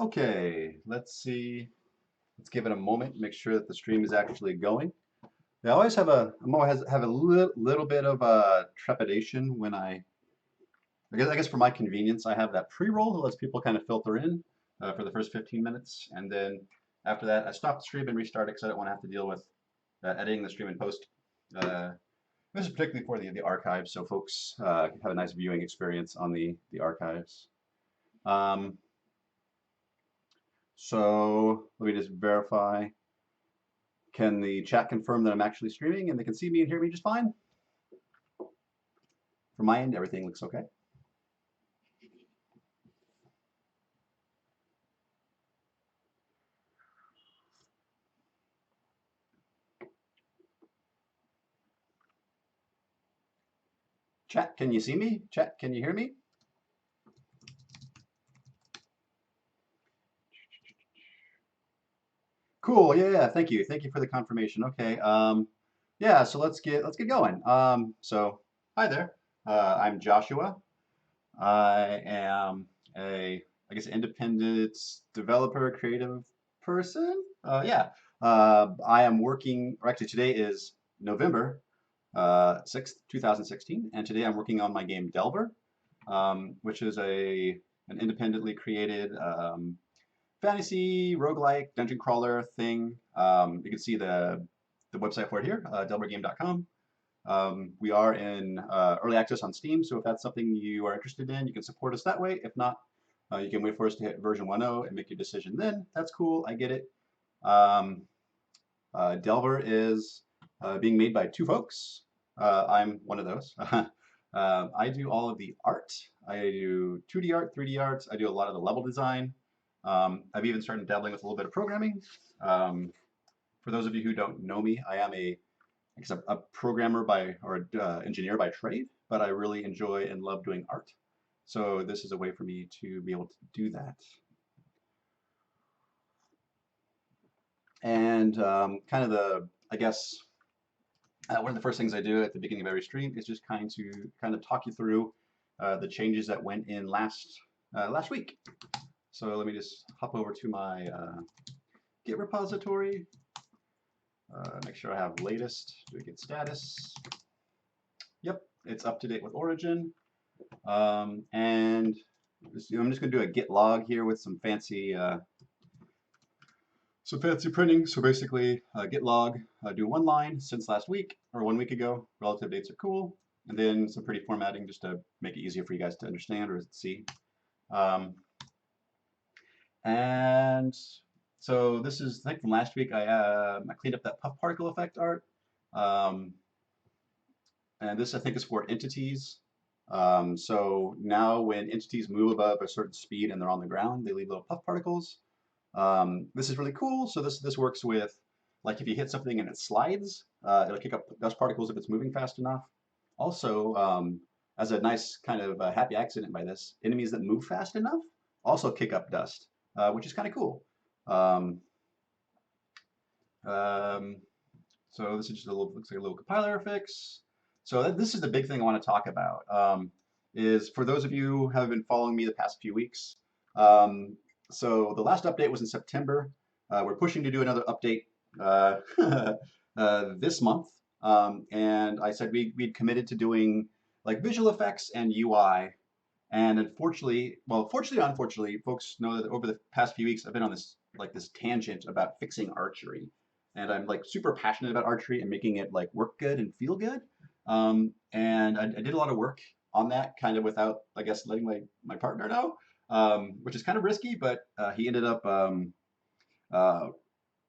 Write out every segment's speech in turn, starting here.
Okay, let's see. Let's give it a moment, make sure that the stream is actually going. I always have I'm always have a little bit of trepidation when I guess for my convenience, I have that pre-roll that lets people kind of filter in for the first 15 minutes, and then after that, I stop the stream and restart it because I don't want to have to deal with editing the stream and post. Uh, this is particularly for the archives, so folks have a nice viewing experience on the archives. Um, so let me just verify. Can the chat confirm that I'm actually streaming and they can see me and hear me just fine? From my end, everything looks okay. Chat, can you see me? Chat, can you hear me? Cool. Yeah. Thank you. Thank you for the confirmation. Okay. Yeah. So let's get going. Hi there. I'm Joshua. I am I guess independent developer, creative person. Yeah. I am working. Or actually, today is November 6th, 2016, and today I'm working on my game Delver, which is an independently created fantasy roguelike dungeon crawler thing. You can see the website for it here, delvergame.com. We are in early access on Steam, so if that's something you are interested in, you can support us that way. If not, you can wait for us to hit version 1.0 and make your decision then. That's cool. I get it. Um, Delver is being made by two folks. I'm one of those. I do all of the art. I do 2D art, 3D art. I do a lot of the level design. I've even started dabbling with a little bit of programming. Um, for those of you who don't know me, I am I guess a programmer or engineer by trade, but I really enjoy and love doing art. So this is a way for me to be able to do that. And kind of I guess, one of the first things I do at the beginning of every stream is just kind of talk you through the changes that went in last week. So let me just hop over to my Git repository, make sure I have latest, do a git status. Yep, it's up to date with Origin. And I'm just going to do a git log here with some fancy printing. So basically, git log, do one line since last week or 1 week ago. Relative dates are cool. And then some pretty formatting just to make it easier for you guys to understand or see. And so this is, I think from last week, I cleaned up that puff particle effect art. And this I think is for entities. So now when entities move above a certain speed and they're on the ground, they leave little puff particles. This is really cool. So this works with, like, if you hit something and it slides, it'll kick up dust particles if it's moving fast enough. Also, as a nice kind of happy accident by this, enemies that move fast enough also kick up dust, which is kind of cool. Um, so this is just looks like a little compiler fix. So this is the big thing I want to talk about. Is for those of you who have been following me the past few weeks. So the last update was in September. We're pushing to do another update this month. And I said we'd committed to doing like visual effects and UI. And unfortunately, well, fortunately or unfortunately, folks know that over the past few weeks, I've been on this tangent about fixing archery, and I'm like super passionate about archery and making it like work good and feel good. And I did a lot of work on that, kind of without, I guess, letting my partner know, which is kind of risky. But he ended up uh,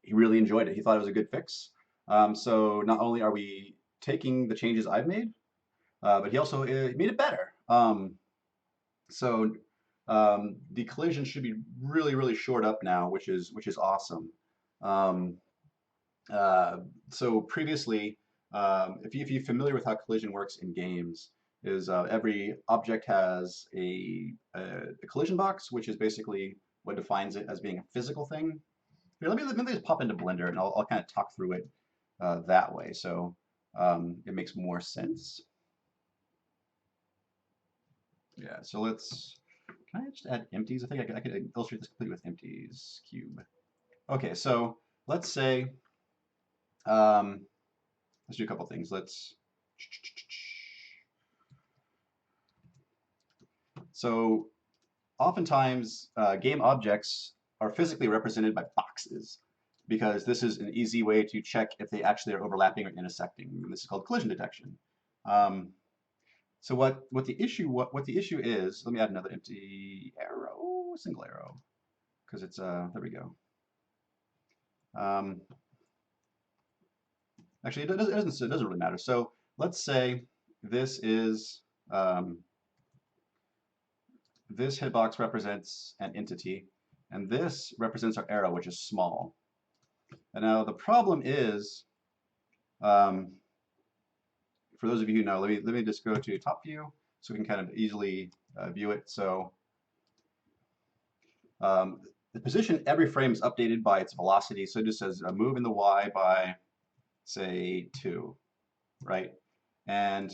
he really enjoyed it. He thought it was a good fix. So not only are we taking the changes I've made, but he also made it better. So the collision should be really, really short up now, which is awesome. Um, uh, so previously, if you're familiar with how collision works in games, is every object has a collision box, which is basically what defines it as being a physical thing. Here, let me just pop into Blender and I'll kind of talk through it that way, so it makes more sense. Yeah, so let's can I just add empties? I think I could illustrate this completely with empties cube. Okay, so let's say, let's do a couple things. So oftentimes game objects are physically represented by boxes because this is an easy way to check if they actually are overlapping or intersecting. This is called collision detection. Um, so what the issue is, let me add another empty arrow, single arrow, because it's there we go. Um, actually, it doesn't really matter. So let's say this is this hitbox represents an entity, and this represents our arrow, which is small. And now the problem is, um, for those of you who know, let me just go to top view so we can kind of easily view it. So um, the position every frame is updated by its velocity. So it just says move in the Y by, say, 2, right? And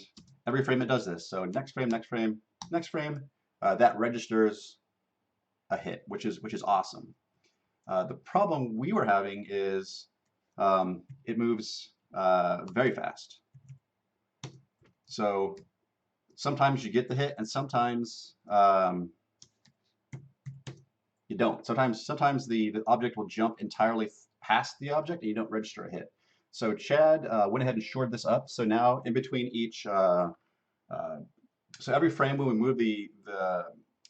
every frame it does this. So next frame, next frame, next frame, that registers a hit, which is awesome. The problem we were having is it moves very fast. So sometimes you get the hit, and sometimes you don't. Sometimes the object will jump entirely past the object, and you don't register a hit. So Chad went ahead and shored this up. So now in between each, so every frame when we move the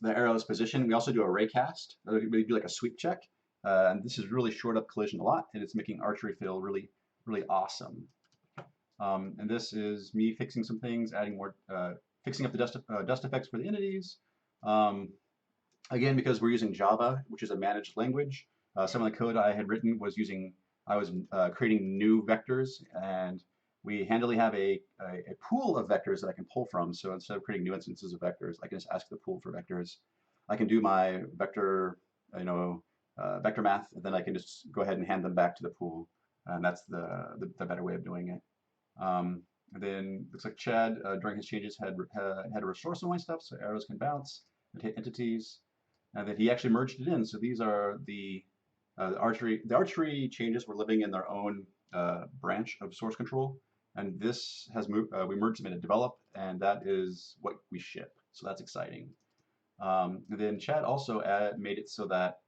arrow's position, we also do a raycast. We do like a sweep check. And this has really shored up collision a lot, and it's making archery feel really, really awesome. And this is me fixing some things, adding more, fixing up the dust effects for the entities. Again, because we're using Java, which is a managed language, some of the code I had written was I was creating new vectors, and we handily have a pool of vectors that I can pull from. So instead of creating new instances of vectors, I can just ask the pool for vectors. I can do my vector, vector math, and then I can just go ahead and hand them back to the pool. And that's the better way of doing it. And then looks like Chad, during his changes, had to restore some of my stuff, so arrows can bounce and hit entities. And then he actually merged it in. So these are the archery changes were living in their own branch of source control. And this has moved, we merged them into develop, and that is what we ship. So that's exciting. And then Chad also made it so that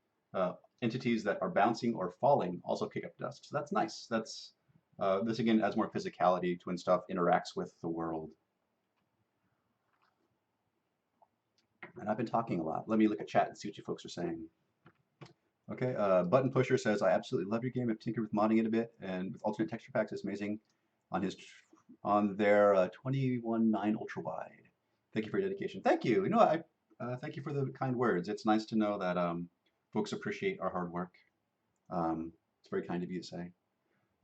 entities that are bouncing or falling also kick up dust. So that's nice. This again adds more physicality to when stuff interacts with the world. And I've been talking a lot. Let me look at chat and see what you folks are saying. Okay, Button Pusher says, I absolutely love your game. I've tinkered with modding it a bit, and with alternate texture packs, it's amazing on their 21.9 ultra wide. Thank you for your dedication. Thank you. Thank you for the kind words. It's nice to know that folks appreciate our hard work. It's very kind of you to say.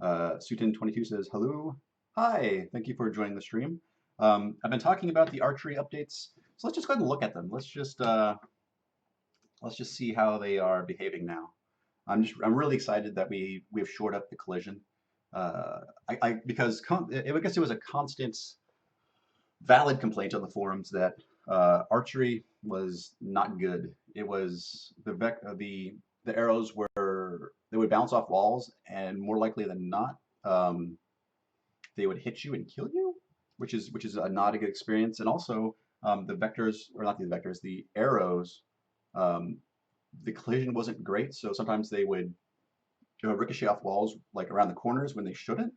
Sutin22 says, hello. Hi, thank you for joining the stream. I've been talking about the archery updates, so let's just go ahead and look at them. Let's just see how they are behaving now. I'm really excited that we've shored up the collision. Because I guess it was a constant, valid complaint on the forums that archery was not good. It was the arrows they would bounce off walls, and more likely than not, they would hit you and kill you, which is not a good experience. And also, the vectors, or not the vectors, the arrows, the collision wasn't great. So sometimes they would ricochet off walls like around the corners when they shouldn't.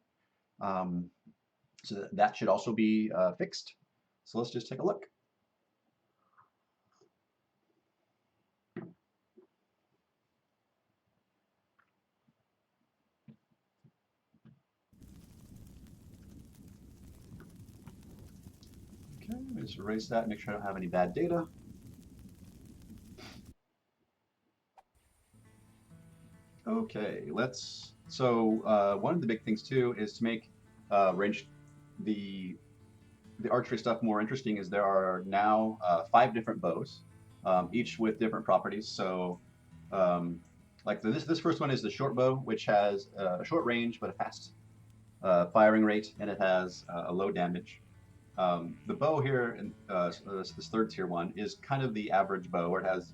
So that should also be fixed. So let's just take a look. Okay, let me just erase that, make sure I don't have any bad data. Okay, so one of the big things too is to make the archery stuff more interesting. Is there are now 5 different bows, each with different properties. So like this first one is the short bow, which has a short range but a fast firing rate, and it has a low damage. The bow here, in this third tier one, is kind of the average bow, where it has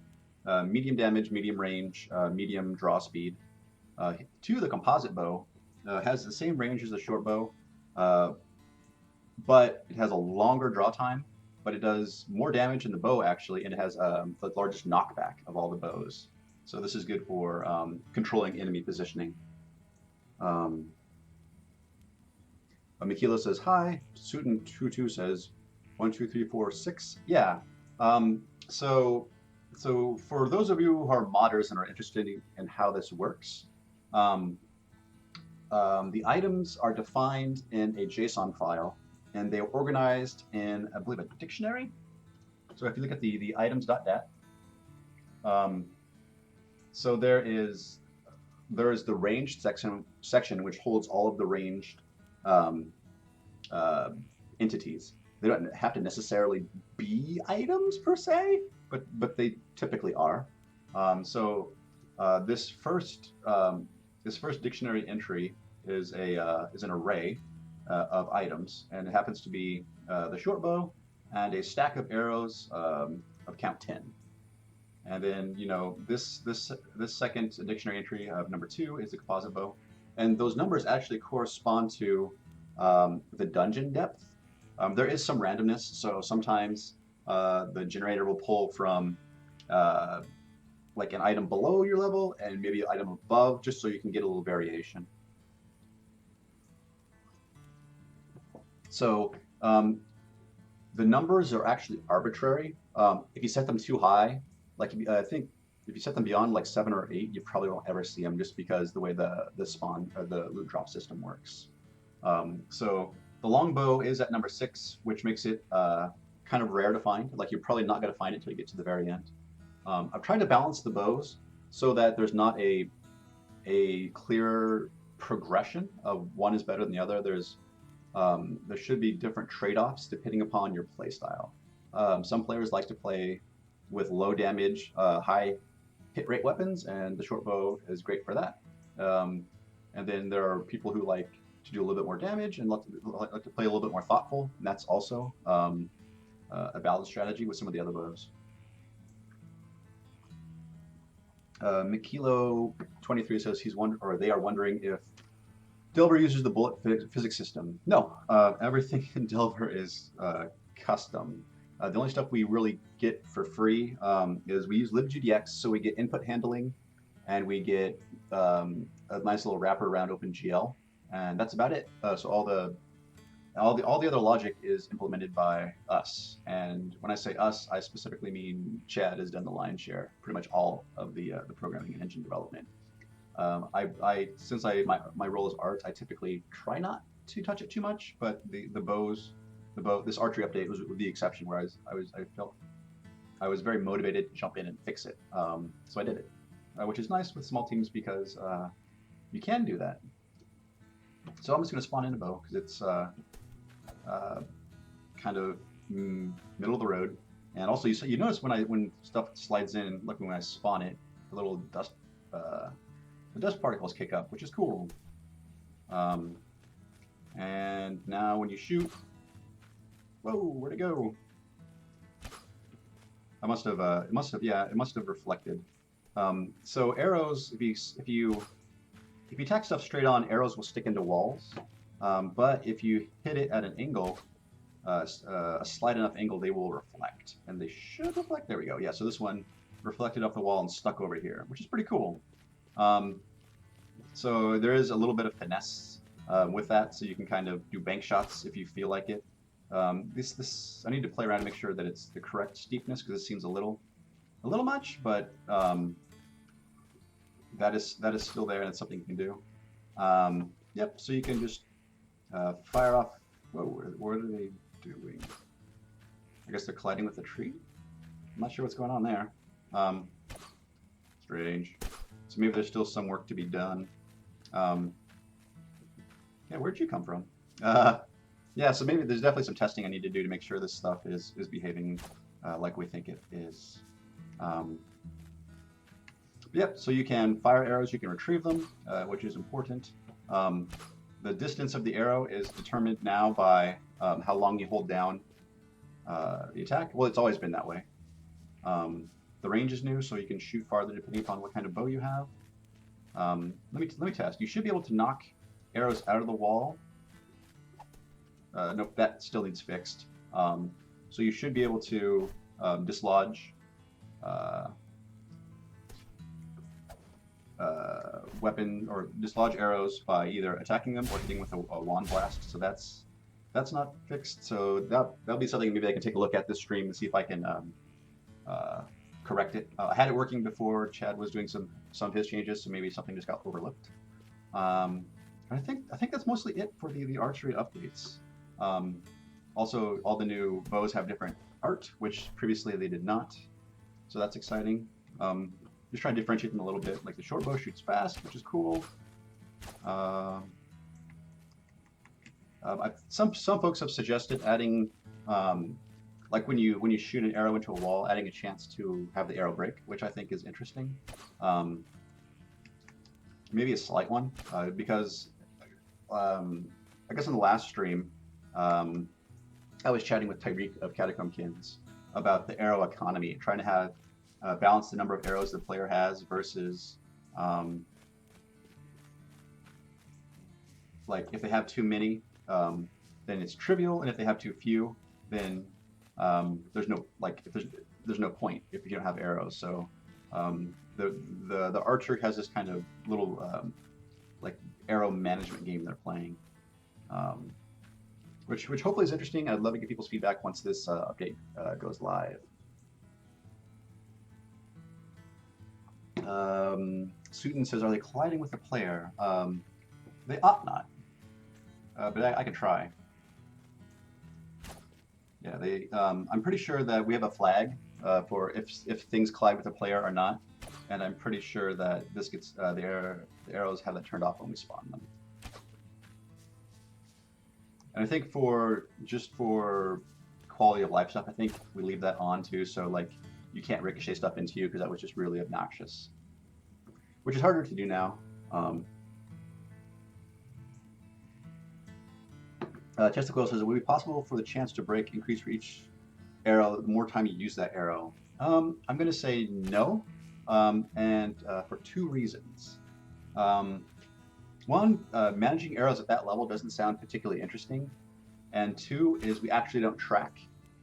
medium damage, medium range, medium draw speed. Two, the composite bow has the same range as the short bow, uh, but it has a longer draw time, but it does more damage in the bow actually, and it has the largest knockback of all the bows. So this is good for controlling enemy positioning. Um, Mikilo says hi. Sutin Tutu says 1, 2, 3, 4, 6. Yeah. Um, so so for those of you who are modders and are interested in how this works, um, the items are defined in a JSON file, and they are organized in, I believe, a dictionary. So if you look at the items.dat, um, so there is the ranged section which holds all of the ranged um, uh, entities. They don't have to necessarily be items per se, but they typically are. So this first dictionary entry is an array of items, and it happens to be the short bow and a stack of arrows of count 10. And then this second dictionary entry of number 2 is the composite bow, and those numbers actually correspond to the dungeon depth. There is some randomness, so sometimes the generator will pull from like an item below your level and maybe an item above, just so you can get a little variation. So the numbers are actually arbitrary. If you set them too high, like I think if you set them beyond like 7 or 8, you probably won't ever see them, just because the way the spawn or the loot drop system works. So the longbow is at number 6, which makes it kind of rare to find. Like you're probably not going to find it until you get to the very end. I've tried to balance the bows so that there's not a clear progression of one is better than the other. There should be different trade-offs depending upon your playstyle. Some players like to play with low damage, high hit rate weapons, and the short bow is great for that. And then there are people who like to do a little bit more damage and like to play a little bit more thoughtful, and that's also a balanced strategy with some of the other bows. Mikilo23 says they are wondering if Delver uses the bullet physics system. No, everything in Delver is custom. The only stuff we really get for free is we use libgdx, so we get input handling, and we get a nice little wrapper around OpenGL, and that's about it. So all the other logic is implemented by us, and when I say us, I specifically mean Chad has done the lion's share, pretty much all of the programming and engine development. Since my role is art, I typically try not to touch it too much, but this archery update was the exception, where I felt I was very motivated to jump in and fix it. So I did it, which is nice with small teams because you can do that. So I'm just going to spawn in a bow because it's kind of middle of the road, and also you notice when stuff slides in, like when I spawn it, the little dust particles kick up, which is cool. And now when you shoot, whoa, where'd it go? It must have reflected. So arrows, if you tack stuff straight on, arrows will stick into walls. But if you hit it at an angle, a slight enough angle, they will reflect, and they should reflect. There we go. Yeah. So this one reflected off the wall and stuck over here, which is pretty cool. So there is a little bit of finesse with that, so you can kind of do bank shots if you feel like it. This I need to play around to make sure that it's the correct steepness, because it seems a little much, but that is still there, and it's something you can do. Yep. So you can just fire off. Whoa, what are they doing? I guess they're colliding with the tree. I'm not sure what's going on there. Strange. So maybe there's still some work to be done. Yeah, where'd you come from? Yeah, so maybe there's definitely some testing I need to do to make sure this stuff is behaving like we think it is. Yep, so you can fire arrows, you can retrieve them, which is important. The distance of the arrow is determined now by how long you hold down the attack. Well, it's always been that way. The range is new, so you can shoot farther depending upon what kind of bow you have. Let me test. You should be able to knock arrows out of the wall. Nope, that still needs fixed. So you should be able to dislodge uh, weapon or dislodge arrows by either attacking them or hitting with a wand blast. So that's not fixed. So that'll be something maybe I can take a look at this stream and see if I can correct it. I had it working before. Chad was doing some of his changes, so maybe something just got overlooked. I think that's mostly it for the archery updates. Also, all the new bows have different art, which previously they did not. So that's exciting. Just trying to differentiate them a little bit. Like the short bow shoots fast, which is cool. Some folks have suggested adding, like when you shoot an arrow into a wall, adding a chance to have the arrow break, which I think is interesting. Maybe a slight one, because I guess in the last stream, I was chatting with Tyreek of Catacomb Kins about the arrow economy, trying to have balance the number of arrows the player has versus like if they have too many, then it's trivial, and if they have too few, then there's no there's no point if you don't have arrows. So the archer has this kind of little like arrow management game they're playing, which hopefully is interesting. I'd love to get people's feedback once this update goes live. Suiton says, "Are they colliding with the player?" They ought not, but I can try. Yeah, they. I'm pretty sure that we have a flag for if things collide with the player or not, and I'm pretty sure that this gets the arrows have that turned off when we spawn them. And I think for quality of life stuff, I think we leave that on too. So like you can't ricochet stuff into you because that was just really obnoxious, which is harder to do now. Testicle says, would it be possible for the chance to break increase for each arrow the more time you use that arrow? I'm going to say no, and for two reasons. One, managing arrows at that level doesn't sound particularly interesting, and two is we actually don't track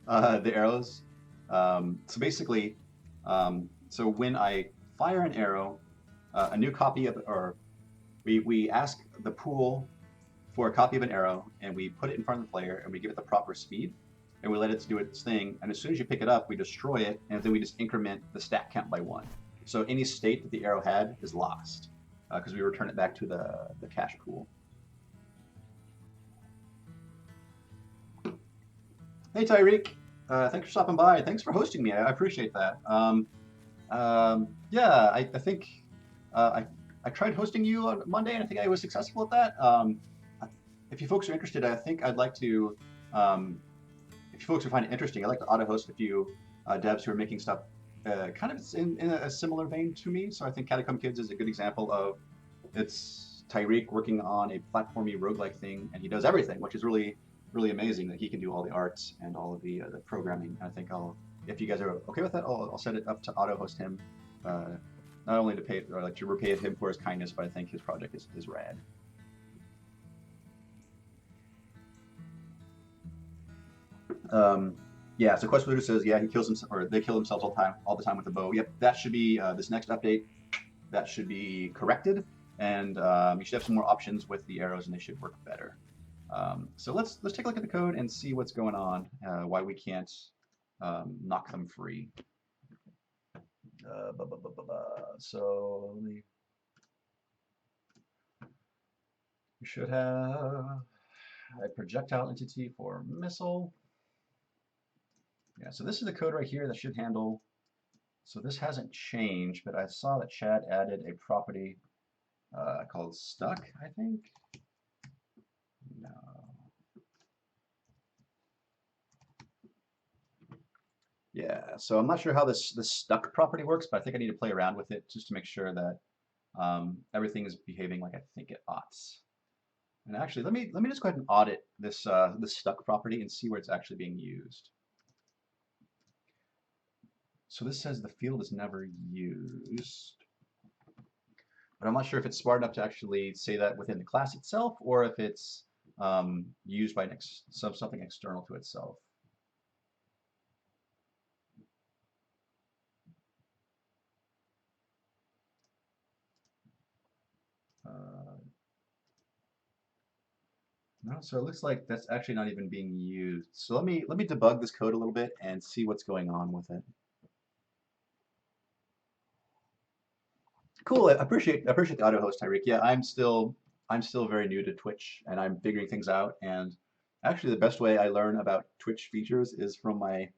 the arrows. So basically, so when I fire an arrow, a new copy of, or we ask the pool for a copy of an arrow, and we put it in front of the player, and we give it the proper speed, and we let it do its thing. And as soon as you pick it up, we destroy it, and then we just increment the stat count by 1. So any state that the arrow had is lost, because we return it back to the cache pool. Hey Tyreek, thanks for stopping by. Thanks for hosting me. I appreciate that. Yeah, I think I tried hosting you on Monday, and I think I was successful at that. If you folks are interested, I think I'd like to, if you folks would find it interesting, I'd like to auto-host a few devs who are making stuff kind of in a similar vein to me. So I think Catacomb Kids is a good example of, it's Tyreek working on a platformy roguelike thing, and he does everything, which is really, really amazing that he can do all the arts and all of the programming. And I think if you guys are okay with that, I'll set it up to auto-host him, not only to pay, or like to repay him for his kindness, but I think his project is rad. Yeah, so Quest Leader says, yeah, he kills himself, or they kill themselves all the time with a bow. Yep, that should be this next update. That should be corrected, and you should have some more options with the arrows, and they should work better. So let's take a look at the code and see what's going on. Why we can't knock them free. So we should have a projectile entity for missile. Yeah, so this is the code right here that should handle. So this hasn't changed, but I saw that Chad added a property called stuck, I think. No. Yeah, so I'm not sure how this stuck property works, but I think I need to play around with it just to make sure that everything is behaving like I think it ought. And actually, let me just go ahead and audit this stuck property and see where it's actually being used. So this says the field is never used, but I'm not sure if it's smart enough to actually say that within the class itself, or if it's used by something external to itself. Uh, no, so it looks like that's actually not even being used. So let me debug this code a little bit and see what's going on with it. Cool. I appreciate the auto host, Tyreek. Yeah, I'm still very new to Twitch and I'm figuring things out. And actually, the best way I learn about Twitch features is from my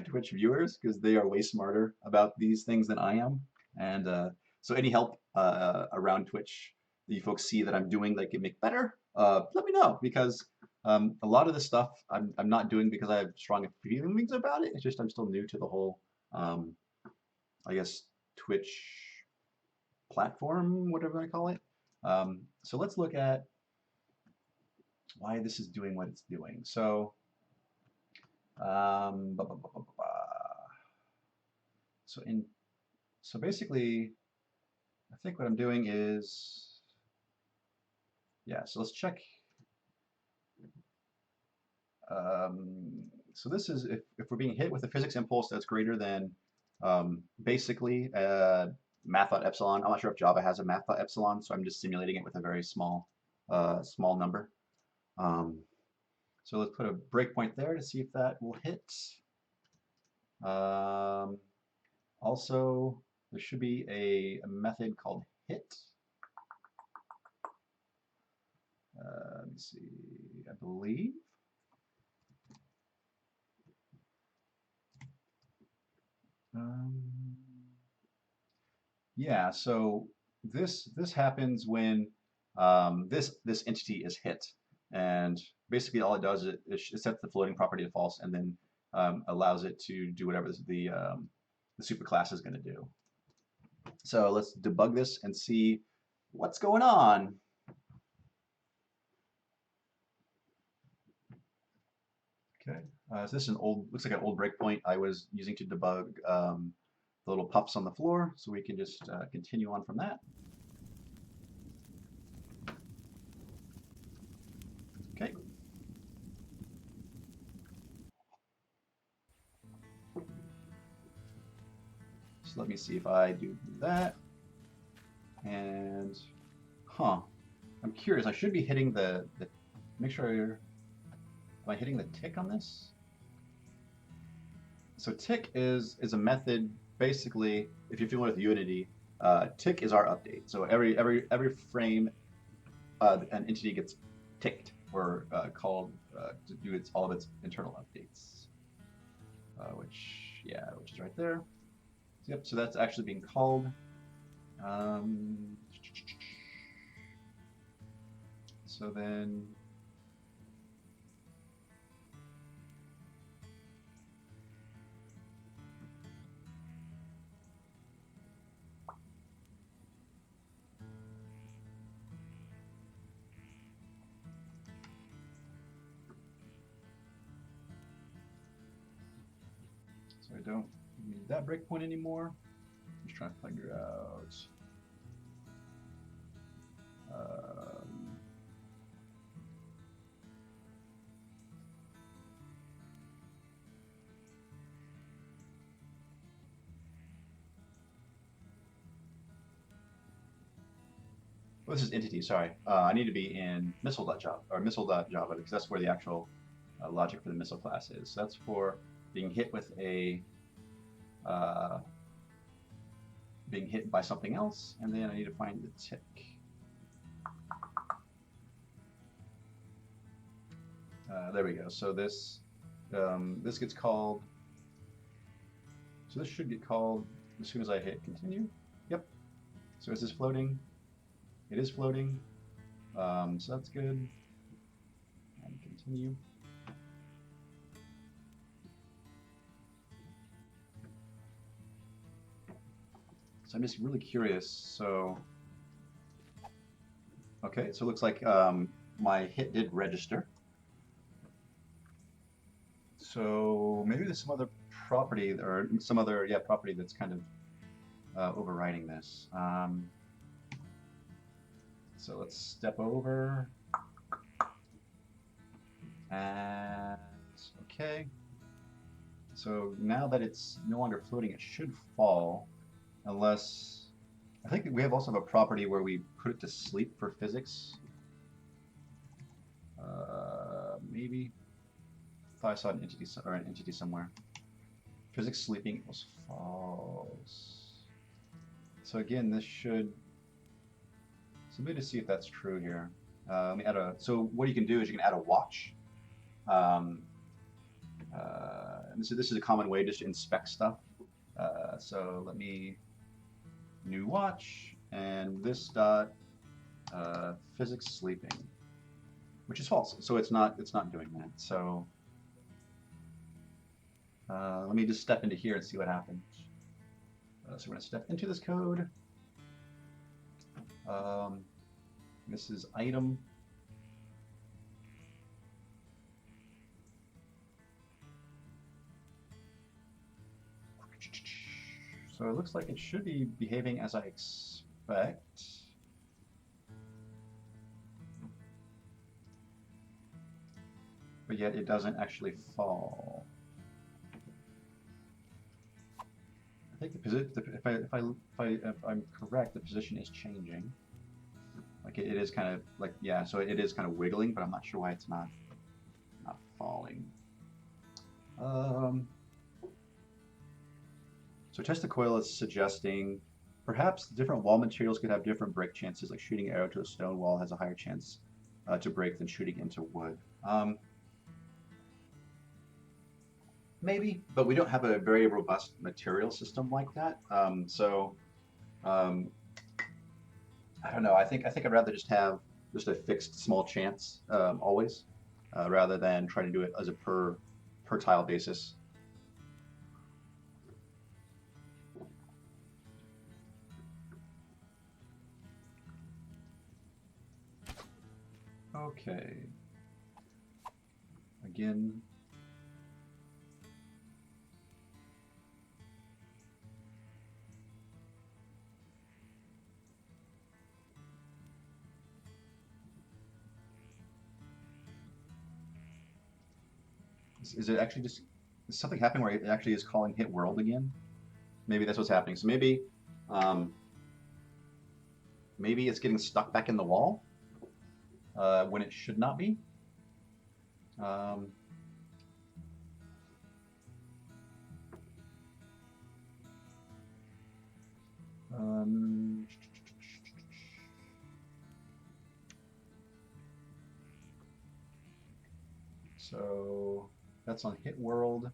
Twitch viewers because they are way smarter about these things than I am. And so any help around Twitch that you folks see that I'm doing that can make better, let me know because a lot of this stuff I'm not doing because I have strong feelings about it. It's just I'm still new to the whole, um, I guess, Twitch platform, whatever I call it. So let's look at why this is doing what it's doing. So, ba, ba, ba, ba, ba. So in so basically, I think what I'm doing is, yeah. So let's check. So this is if we're being hit with a physics impulse that's greater than basically math dot epsilon. I'm not sure if Java has a math dot epsilon, so I'm just simulating it with a very small number. Um, So let's put a breakpoint there to see if that will hit. Um, Also, there should be a method called hit. Let me see, I believe. Um, yeah, so this happens when this entity is hit, and basically all it does is it sets the floating property to false, and then allows it to do whatever the superclass is going to do. So let's debug this and see what's going on. Okay, so this is looks like an old breakpoint I was using to debug the little puffs on the floor, so we can just continue on from that. Okay. So let me see if I do that. And, huh, I'm curious. I should be hitting make sure am I hitting the tick on this? So tick is a method, basically, if you're familiar with Unity, tick is our update. So every frame, an entity gets ticked or called to do all of its internal updates, which is right there. Yep, so that's actually being called. Um, so then, so I don't need that breakpoint anymore. I'm just trying to figure out. Um, oh, this is entity. Sorry, I need to be in missile.java or missile.java because that's where the actual logic for the missile class is. So that's for being hit with uh, being hit by something else, and then I need to find the tick. There we go. So this gets called. So this should get called as soon as I hit continue. Yep. So is this floating? It is floating. So that's good. And continue. So I'm just really curious. So, Okay, so it looks like my hit did register. So maybe there's some other property or some other, yeah, property that's kind of overriding this. So let's step over and okay. So now that it's no longer floating, it should fall unless I think we have also have a property where we put it to sleep for physics. Maybe if I saw an entity or an entity somewhere. Physics sleeping equals false. So again, this should. So let me just see if that's true here. Let me add a. So what you can do is you can add a watch. Um, and this is a common way just to inspect stuff. So let me new watch and this dot physics sleeping, which is false. So it's not doing that. So let me just step into here and see what happens. So we're going to step into this code. This is item. So it looks like it should be behaving as I expect. But yet it doesn't actually fall. I think the position, if I'm correct, the position is changing. Like it is kind of like, yeah, so it is kind of wiggling, but I'm not sure why it's not falling. So test the coil is suggesting perhaps different wall materials could have different break chances, like shooting an arrow to a stone wall has a higher chance to break than shooting into wood. Maybe, but we don't have a very robust material system like that. I don't know. I think I'd rather just have just a fixed small chance always, rather than trying to do it as a per tile basis. Okay. Again. Is it actually just is something happening where it actually is calling hit world again? Maybe that's what's happening. So um, maybe it's getting stuck back in the wall when it should not be. Um, um, so that's on hit world,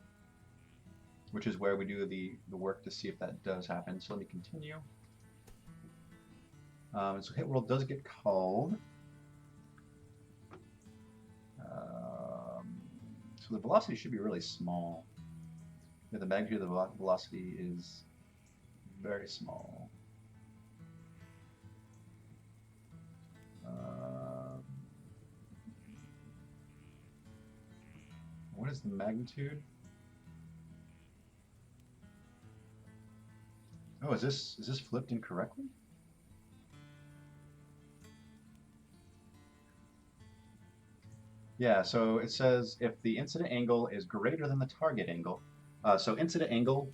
which is where we do the work to see if that does happen. So let me continue. So hit world does get called. So the velocity should be really small. Yeah, the magnitude of the velocity is very small. What is the magnitude? Oh, is this flipped incorrectly? Yeah, so it says if the incident angle is greater than the target angle. So incident angle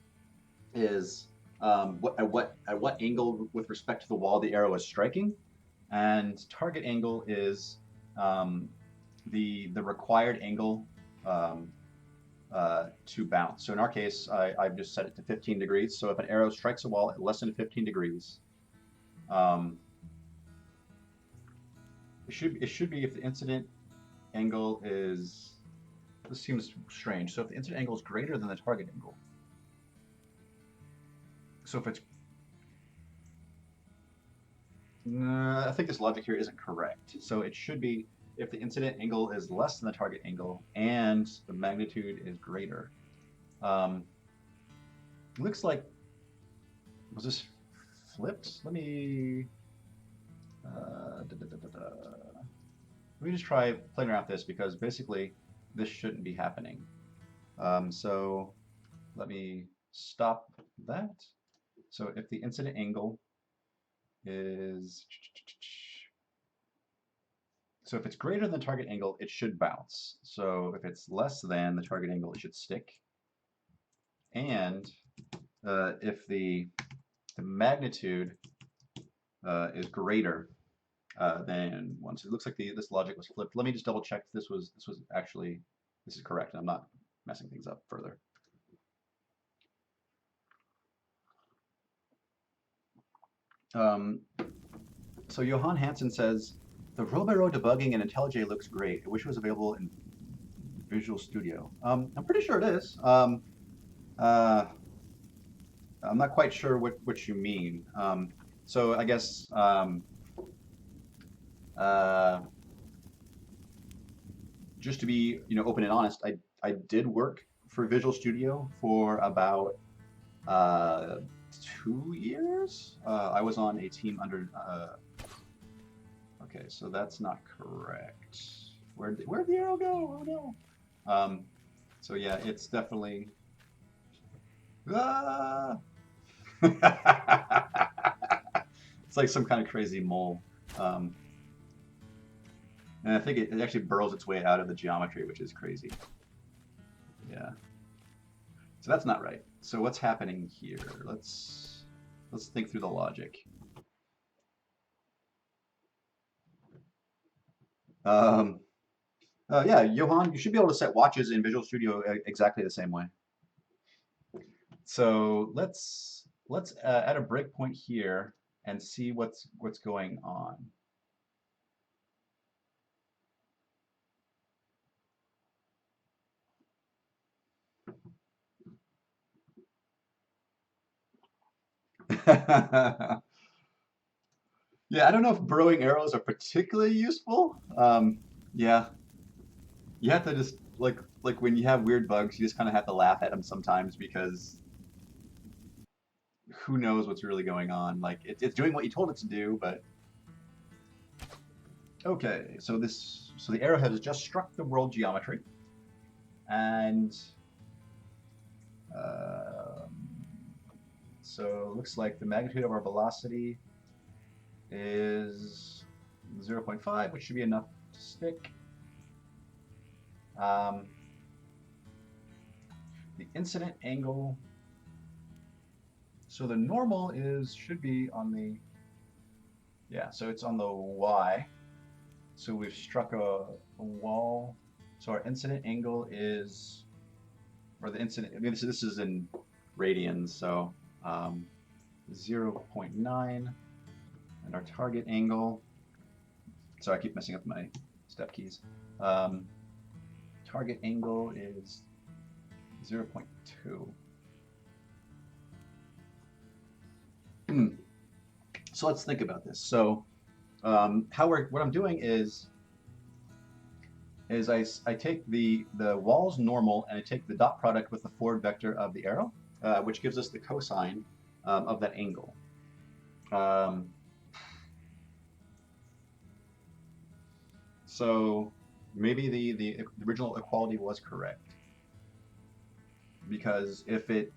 is at what angle with respect to the wall the arrow is striking, and target angle is the required angle um, to bounce. So in our case, I've just set it to 15 degrees. So if an arrow strikes a wall at less than 15 degrees, um, it should be if the incident angle is, this seems strange. So if the incident angle is greater than the target angle, so if it's, I think this logic here isn't correct. So it should be if the incident angle is less than the target angle and the magnitude is greater. It looks like, was this flipped? Let me, let me just try playing around with this because basically this shouldn't be happening. So let me stop that. So if the incident angle is, so if it's greater than the target angle, it should bounce. So if it's less than the target angle, it should stick. And if the magnitude is greater than 1, so it looks like this logic was flipped. Let me just double check this was actually this is correct, and I'm not messing things up further. So Johan Hansen says, the row-by-row debugging in IntelliJ looks great. I wish it was available in Visual Studio. I'm pretty sure it is. I'm not quite sure what you mean. So I guess just to be open and honest, I did work for Visual Studio for about 2 years. I was on a team under. Okay, so that's not correct. Where'd the arrow go? Oh no. So yeah, it's definitely. Ah! It's like some kind of crazy mole. And I think it actually burrows its way out of the geometry, which is crazy. Yeah. So that's not right. So what's happening here? Let's think through the logic. Yeah, Johan, you should be able to set watches in Visual Studio exactly the same way. So let's add a breakpoint here and see what's going on. Yeah, I don't know if burrowing arrows are particularly useful. Yeah, you have to just like when you have weird bugs, you just kind of have to laugh at them sometimes because who knows what's really going on. Like it's doing what you told it to do, but okay. So the arrow has just struck the world geometry, and um, so it looks like the magnitude of our velocity is 0.5, which should be enough to stick. The incident angle, so the normal should be on the, yeah, so it's on the Y. So we've struck a wall. So our incident angle is, or the incident, I mean, this is in radians, so 0.9, and our target angle, so I keep messing up my step keys. Target angle is 0.2. So let's think about this. So what I'm doing is I take the wall's normal and I take the dot product with the forward vector of the arrow, which gives us the cosine of that angle. So maybe the original equality was correct, because if it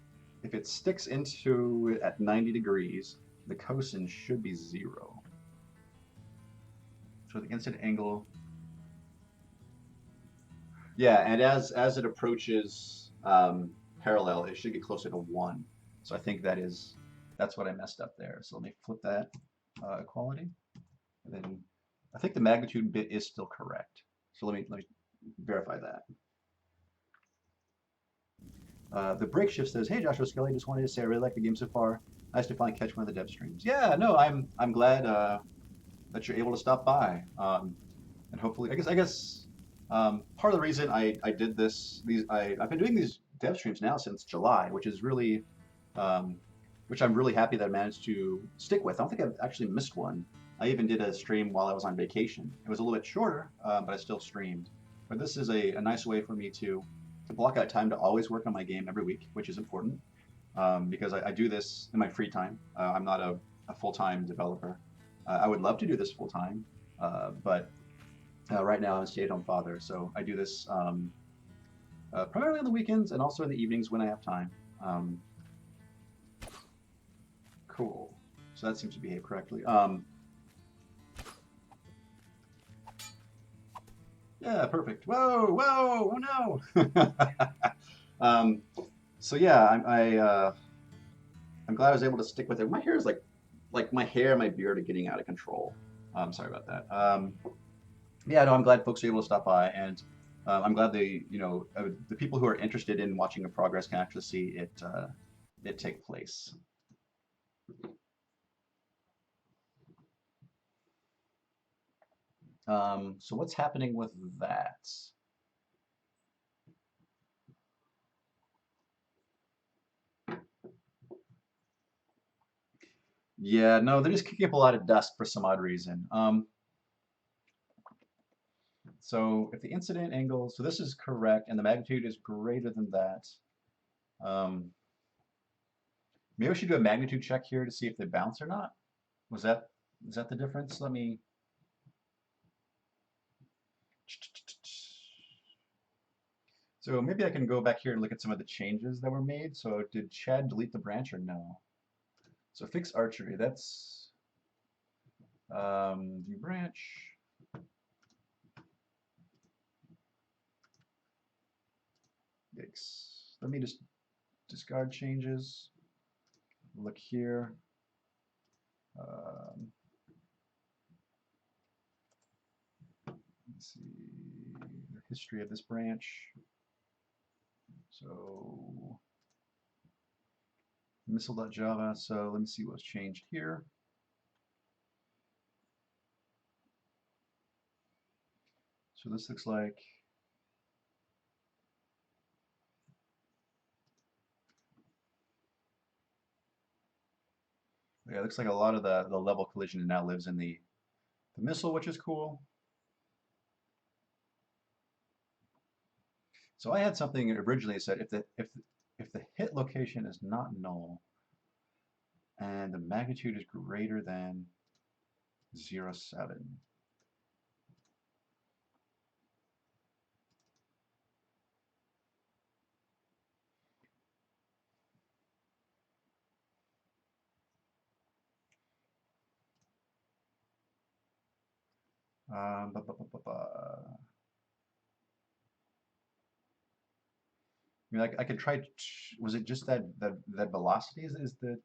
sticks into it at 90 degrees, the cosine should be 0. So the incident angle, yeah, and as it approaches parallel, it should get closer to 1. So I think that's what I messed up there. So let me flip that equality, and then I think the magnitude bit is still correct. So let me verify that. The break shift says, "Hey, Joshua Skelly, just wanted to say I really like the game so far. Nice to finally catch one of the dev streams." Yeah, no, I'm glad that you're able to stop by, and hopefully, I guess part of the reason I did I've been doing these dev streams now since July, which is really, which I'm really happy that I managed to stick with. I don't think I've actually missed one. I even did a stream while I was on vacation. It was a little bit shorter, but I still streamed. But this is a nice way for me to block out time to always work on my game every week, which is important, because I do this in my free time. I'm not a full-time developer. I would love to do this full-time, But right now I'm a stay-at-home father, so I do this primarily on the weekends and also in the evenings when I have time. Um, cool. So that seems to behave correctly. Yeah, perfect. Whoa, whoa, oh no. um, so yeah, I'm glad I was able to stick with it. My hair is like my hair and my beard are getting out of control. Sorry about that. Yeah, no, I'm glad folks are able to stop by, and I'm glad the people who are interested in watching the progress can actually see it take place. So what's happening with that? Yeah, no, they're just kicking up a lot of dust for some odd reason. So if the incident angle, so this is correct, and the magnitude is greater than that. Um, maybe we should do a magnitude check here to see if they bounce or not. Was that is that the difference? Let me. So maybe I can go back here and look at some of the changes that were made. So did Chad delete the branch or no? So fix archery. That's view branch. Yikes. Let me just discard changes. Look here. Um, let's see the history of this branch. So missile.java. So let me see what's changed here. So this looks like yeah, it looks like a lot of the level collision now lives in the missile, which is cool. So I had something originally that said if the hit location is not null and the magnitude is greater than 0.7. Ba, ba, ba, ba, ba. I mean, I could try. Was it just that velocity is the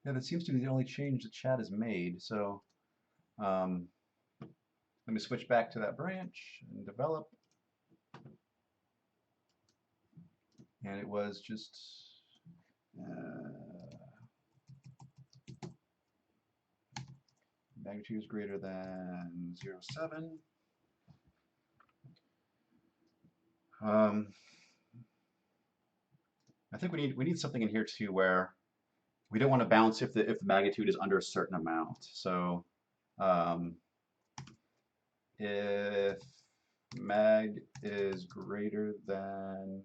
yeah? That seems to be the only change that chat has made. So um, let me switch back to that branch and develop. And it was just magnitude is greater than 0.7. Um, I think we need something in here too where we don't want to bounce if the magnitude is under a certain amount. So um, if mag is greater than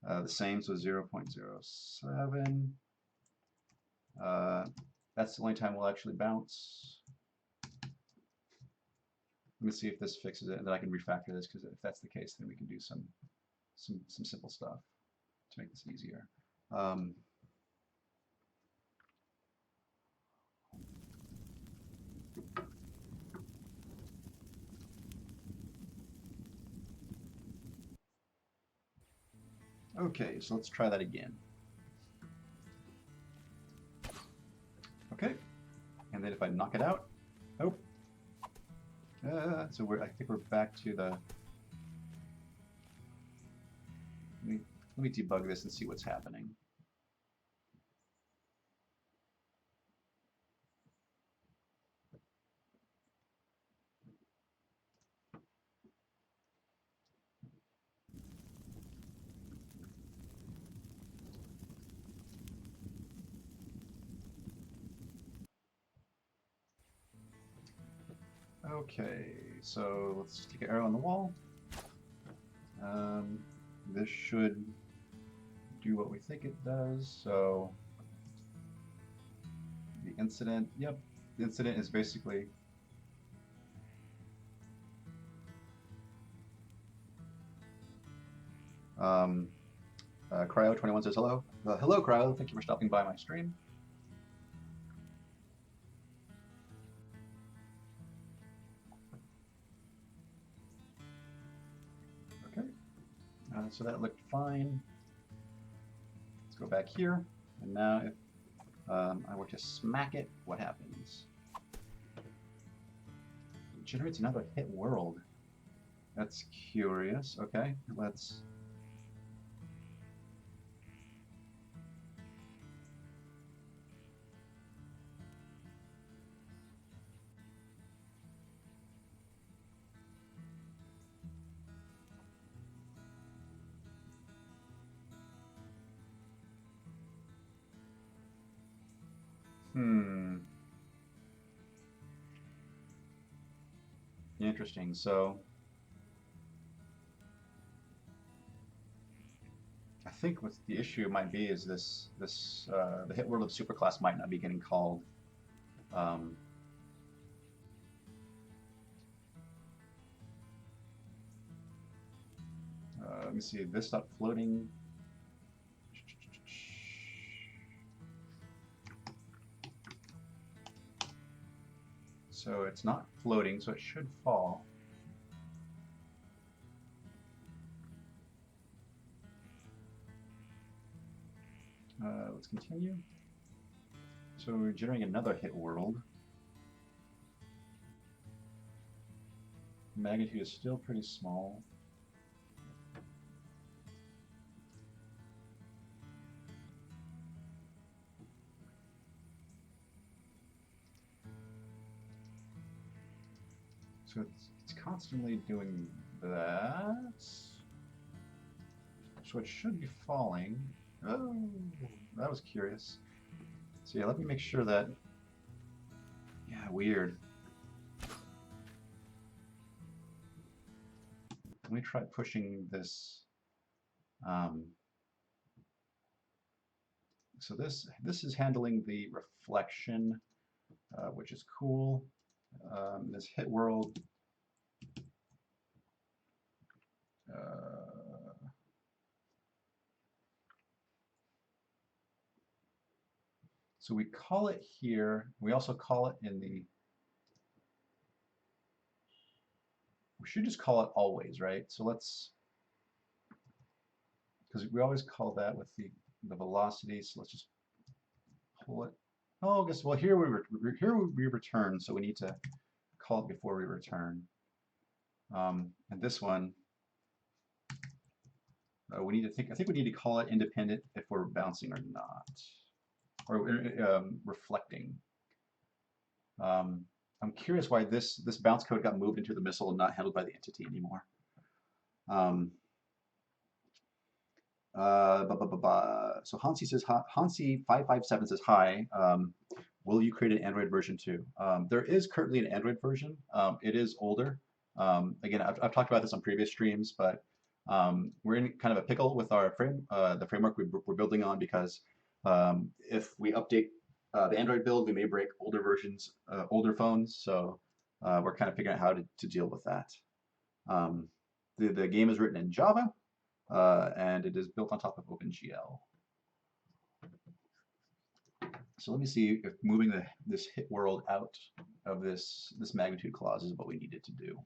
the same, so 0.07, that's the only time we'll actually bounce. Let me see if this fixes it, and then I can refactor this, because if that's the case, then we can do some simple stuff to make this easier. Okay, so let's try that again. Okay, and then if I knock it out, oh, so I think we're back to the. Let me debug this and see what's happening. Okay, so let's stick an arrow on the wall. This should do what we think it does. So the incident, yep. incident is basically um, Cryo21 says hello. Hello, Cryo. Thank you for stopping by my stream. Okay, so that looked fine. Let's go back here, and now if I were to smack it, what happens? It generates another hit world. That's curious. Okay, let's. Interesting. So I think what the issue might be is the hit world of superclass might not be getting called. Um, Let me see. This stopped floating. So it's not floating, so it should fall. Let's continue. So we're generating another hit world. Magnitude is still pretty small. So it's constantly doing that. So it should be falling. Oh, that was curious. So yeah, let me make sure that. Yeah, weird. Let me try pushing this. So this is handling the reflection, which is cool. This hit world. So we call it here. We also call it in the. We should just call it always, right? So let's, because we always call that with the velocity. So let's just pull it. Oh, I guess well here we return, so we need to call it before we return. And this one, we need to think. I think we need to call it independent if we're bouncing or not, or reflecting. I'm curious why this bounce code got moved into the missile and not handled by the entity anymore. So Hansi says, Hansi557 says, hi, will you create an Android version too? There is currently an Android version. It is older. Again, I've talked about this on previous streams, but we're in kind of a pickle with our the framework we're building on, because if we update the Android build, we may break older versions, older phones. So we're kind of figuring out how to deal with that. The game is written in Java. And it is built on top of OpenGL. So let me see if moving this hit world out of this magnitude clause is what we needed to do.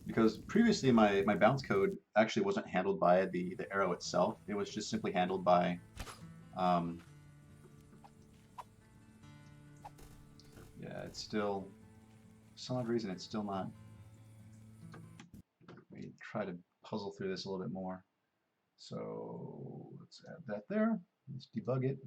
Because previously my bounce code actually wasn't handled by the arrow itself. It was just simply handled by yeah, it's still, for some odd reason, it's still not. Let me try to puzzle through this a little bit more. So let's add that there. Let's debug it.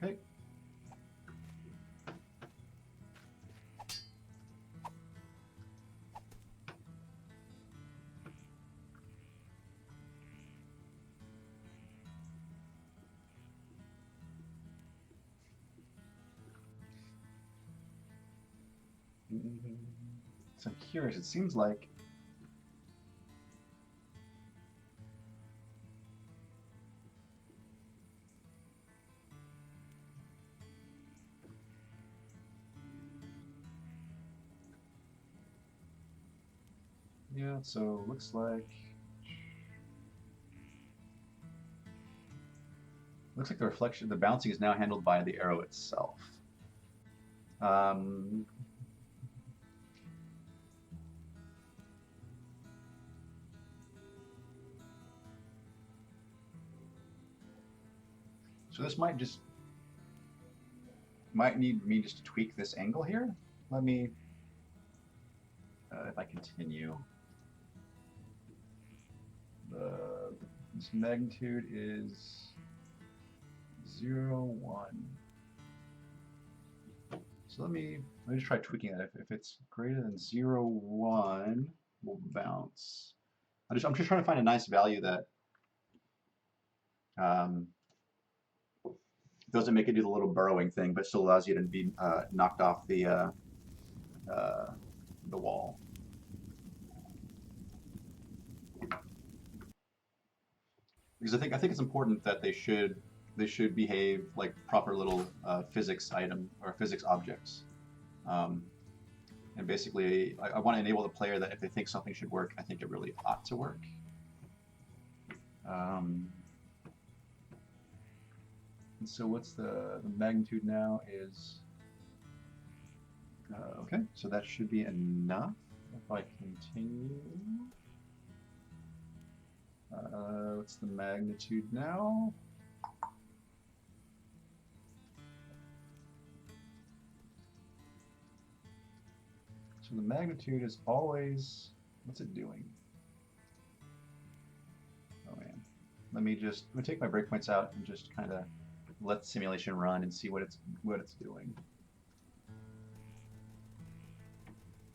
Okay. So I'm curious. It seems like yeah. So looks like the reflection, the bouncing is now handled by the arrow itself. Um, so this might need me just to tweak this angle here. Let me, if I continue, this magnitude is 0, 1. So let me just try tweaking that. If it's greater than 0, 1, we'll bounce. I'm just trying to find a nice value that um, doesn't make it do the little burrowing thing, but still allows you to be knocked off uh, the wall. Because I think it's important that they should behave like proper little physics item or physics objects. Um, and basically, I want to enable the player that if they think something should work, I think it really ought to work. And so what's the magnitude now is, okay, so that should be enough. If I continue, what's the magnitude now? So the magnitude is always, what's it doing? Oh man, let me take my breakpoints out and just kind of let the simulation run and see what it's doing.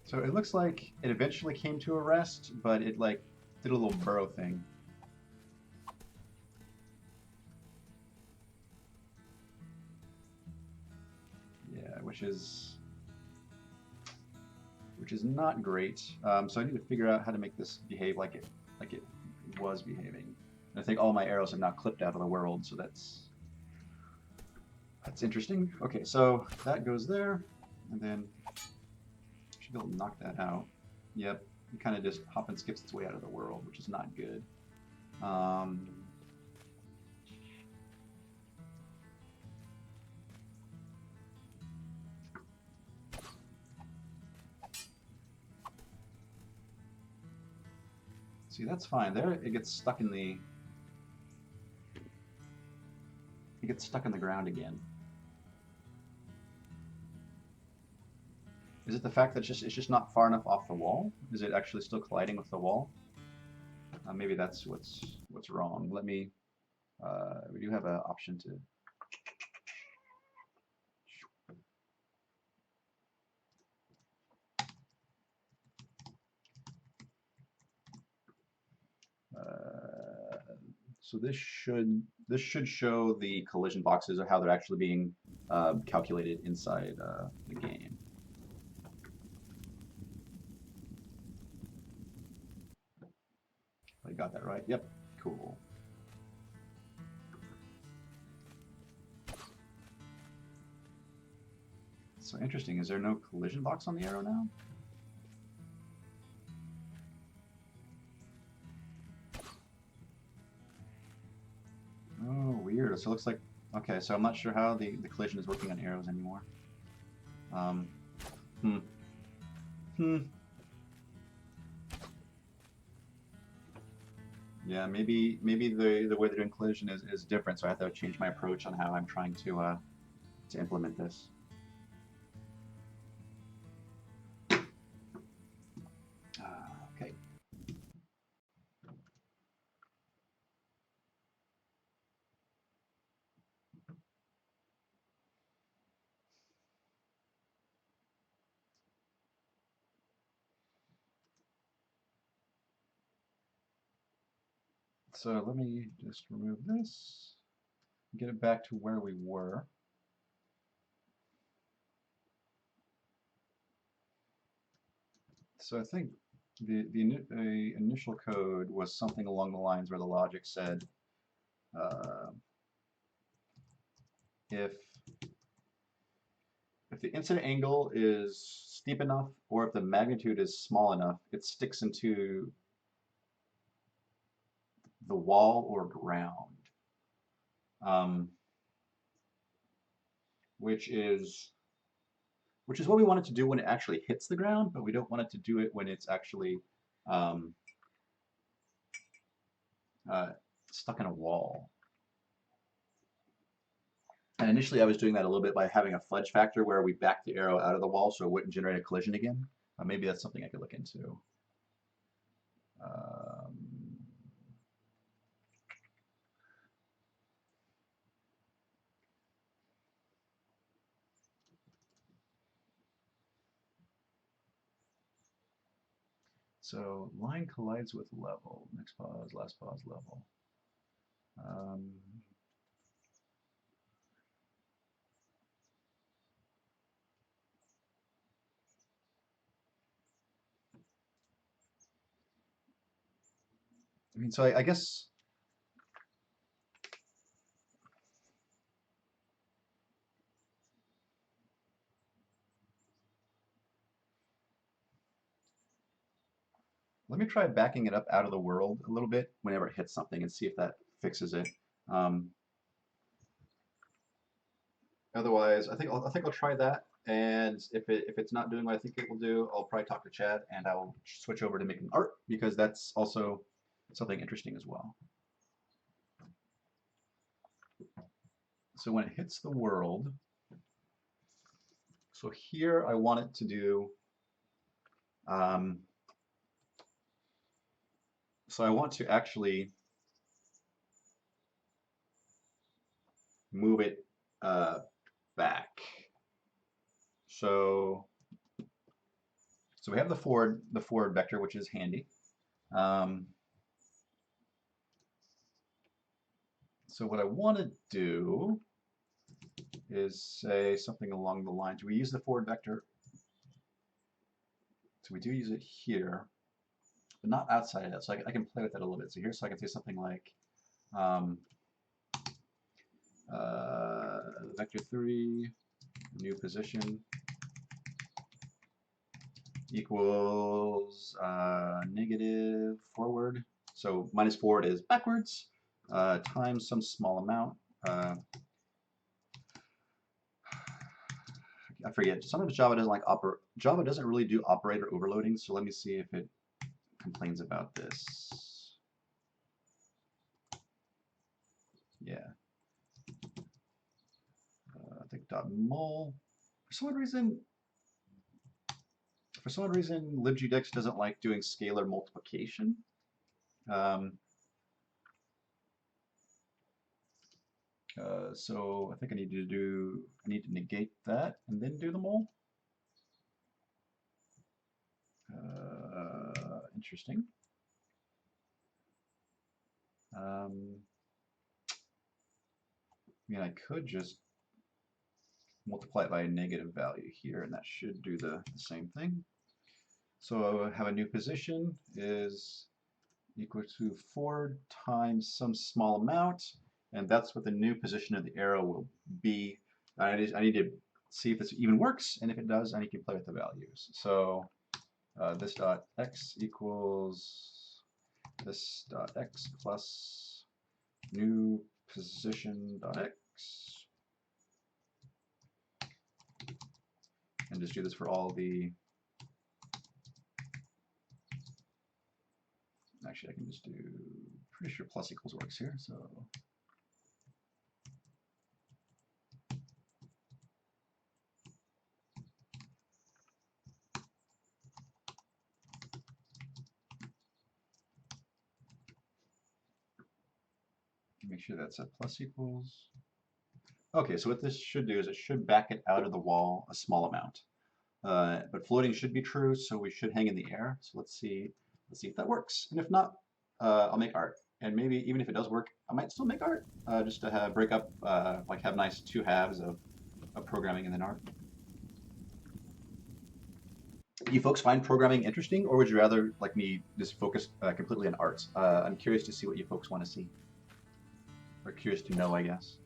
So it looks like it eventually came to a rest, but it like did a little burrow thing. Yeah, which is not great. So I need to figure out how to make this behave like it was behaving. And I think all my arrows have now clipped out of the world, so that's interesting. Okay, so that goes there, and then I should be able to knock that out. Yep, it kind of just hop and skips its way out of the world, which is not good. See, that's fine. There, it gets stuck in the ground again. Is it the fact that it's just not far enough off the wall? Is it actually still colliding with the wall? Maybe that's what's wrong. Let me. We do have an option to. So this should show the collision boxes or how they're actually being calculated inside the game. I got that right. Yep. Cool. So interesting. Is there no collision box on the arrow now? Oh, weird. So it looks like, okay, so I'm not sure how the collision is working on arrows anymore. Hmm. Yeah, maybe the way they're doing collision is different, so I have to change my approach on how I'm trying to implement this. Okay. So let me just remove this, get it back to where we were. So I think the initial code was something along the lines where the logic said uh, if if the incident angle is steep enough or if the magnitude is small enough, it sticks into the wall or ground, um, which is what we want it to do when it actually hits the ground, but we don't want it to do it when it's actually um, uh, stuck in a wall. And initially I was doing that a little bit by having a fudge factor where we backed the arrow out of the wall so it wouldn't generate a collision again. Maybe that's something I could look into. Um, so line collides with level. Next pause, last pause, level. Um, I mean, so I guess let me try backing it up out of the world a little bit whenever it hits something and see if that fixes it. Um, Otherwise, I think I'll try that. And if it's not doing what I think it will do, I'll probably talk to Chad and I'll switch over to making art because that's also something interesting as well. So when it hits the world, so here I want it to do. Um, so I want to actually move it back. So we have the forward vector, which is handy. Um, so what I want to do is say something along the lines. We use the forward vector. So we do use it here, but not outside of that. So I can play with that a little bit. So here, so I can say something like um, vector 3, new position equals negative forward. So minus forward is backwards times some small amount. I forget. Sometimes Java doesn't like Java doesn't really do operator overloading. So let me see if it complains about this. Yeah. I think .mul. For some reason, libgdx doesn't like doing scalar multiplication. So I think I need to negate that and then do the mul. Interesting. I mean, I could just multiply it by a negative value here, and that should do the same thing. So I have a new position is equal to 4 times some small amount, and that's what the new position of the arrow will be. I need to see if this even works, and if it does, I need to play with the values. So this dot x equals this dot x plus new position dot x, and just do this for all the. Actually, I can just do. Pretty sure plus equals works here, so. Make sure that's at plus equals. Okay, so what this should do is it should back it out of the wall a small amount. But floating should be true, so we should hang in the air. So let's see if that works. And if not, I'll make art. And maybe even if it does work, I might still make art just to have break up, like have nice 2 halves of programming and then art. Do you folks find programming interesting, or would you rather like me just focus completely on art? I'm curious to see what you folks want to see, or curious to know, I guess.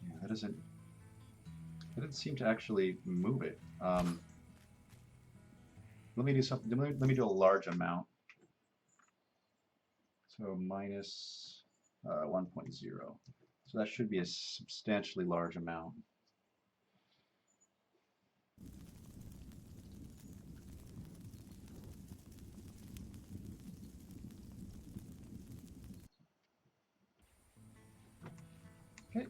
Yeah, that doesn't. It didn't seem to actually move it. Let me do something. Let me do a large amount. So minus 1.0. So that should be a substantially large amount. Okay.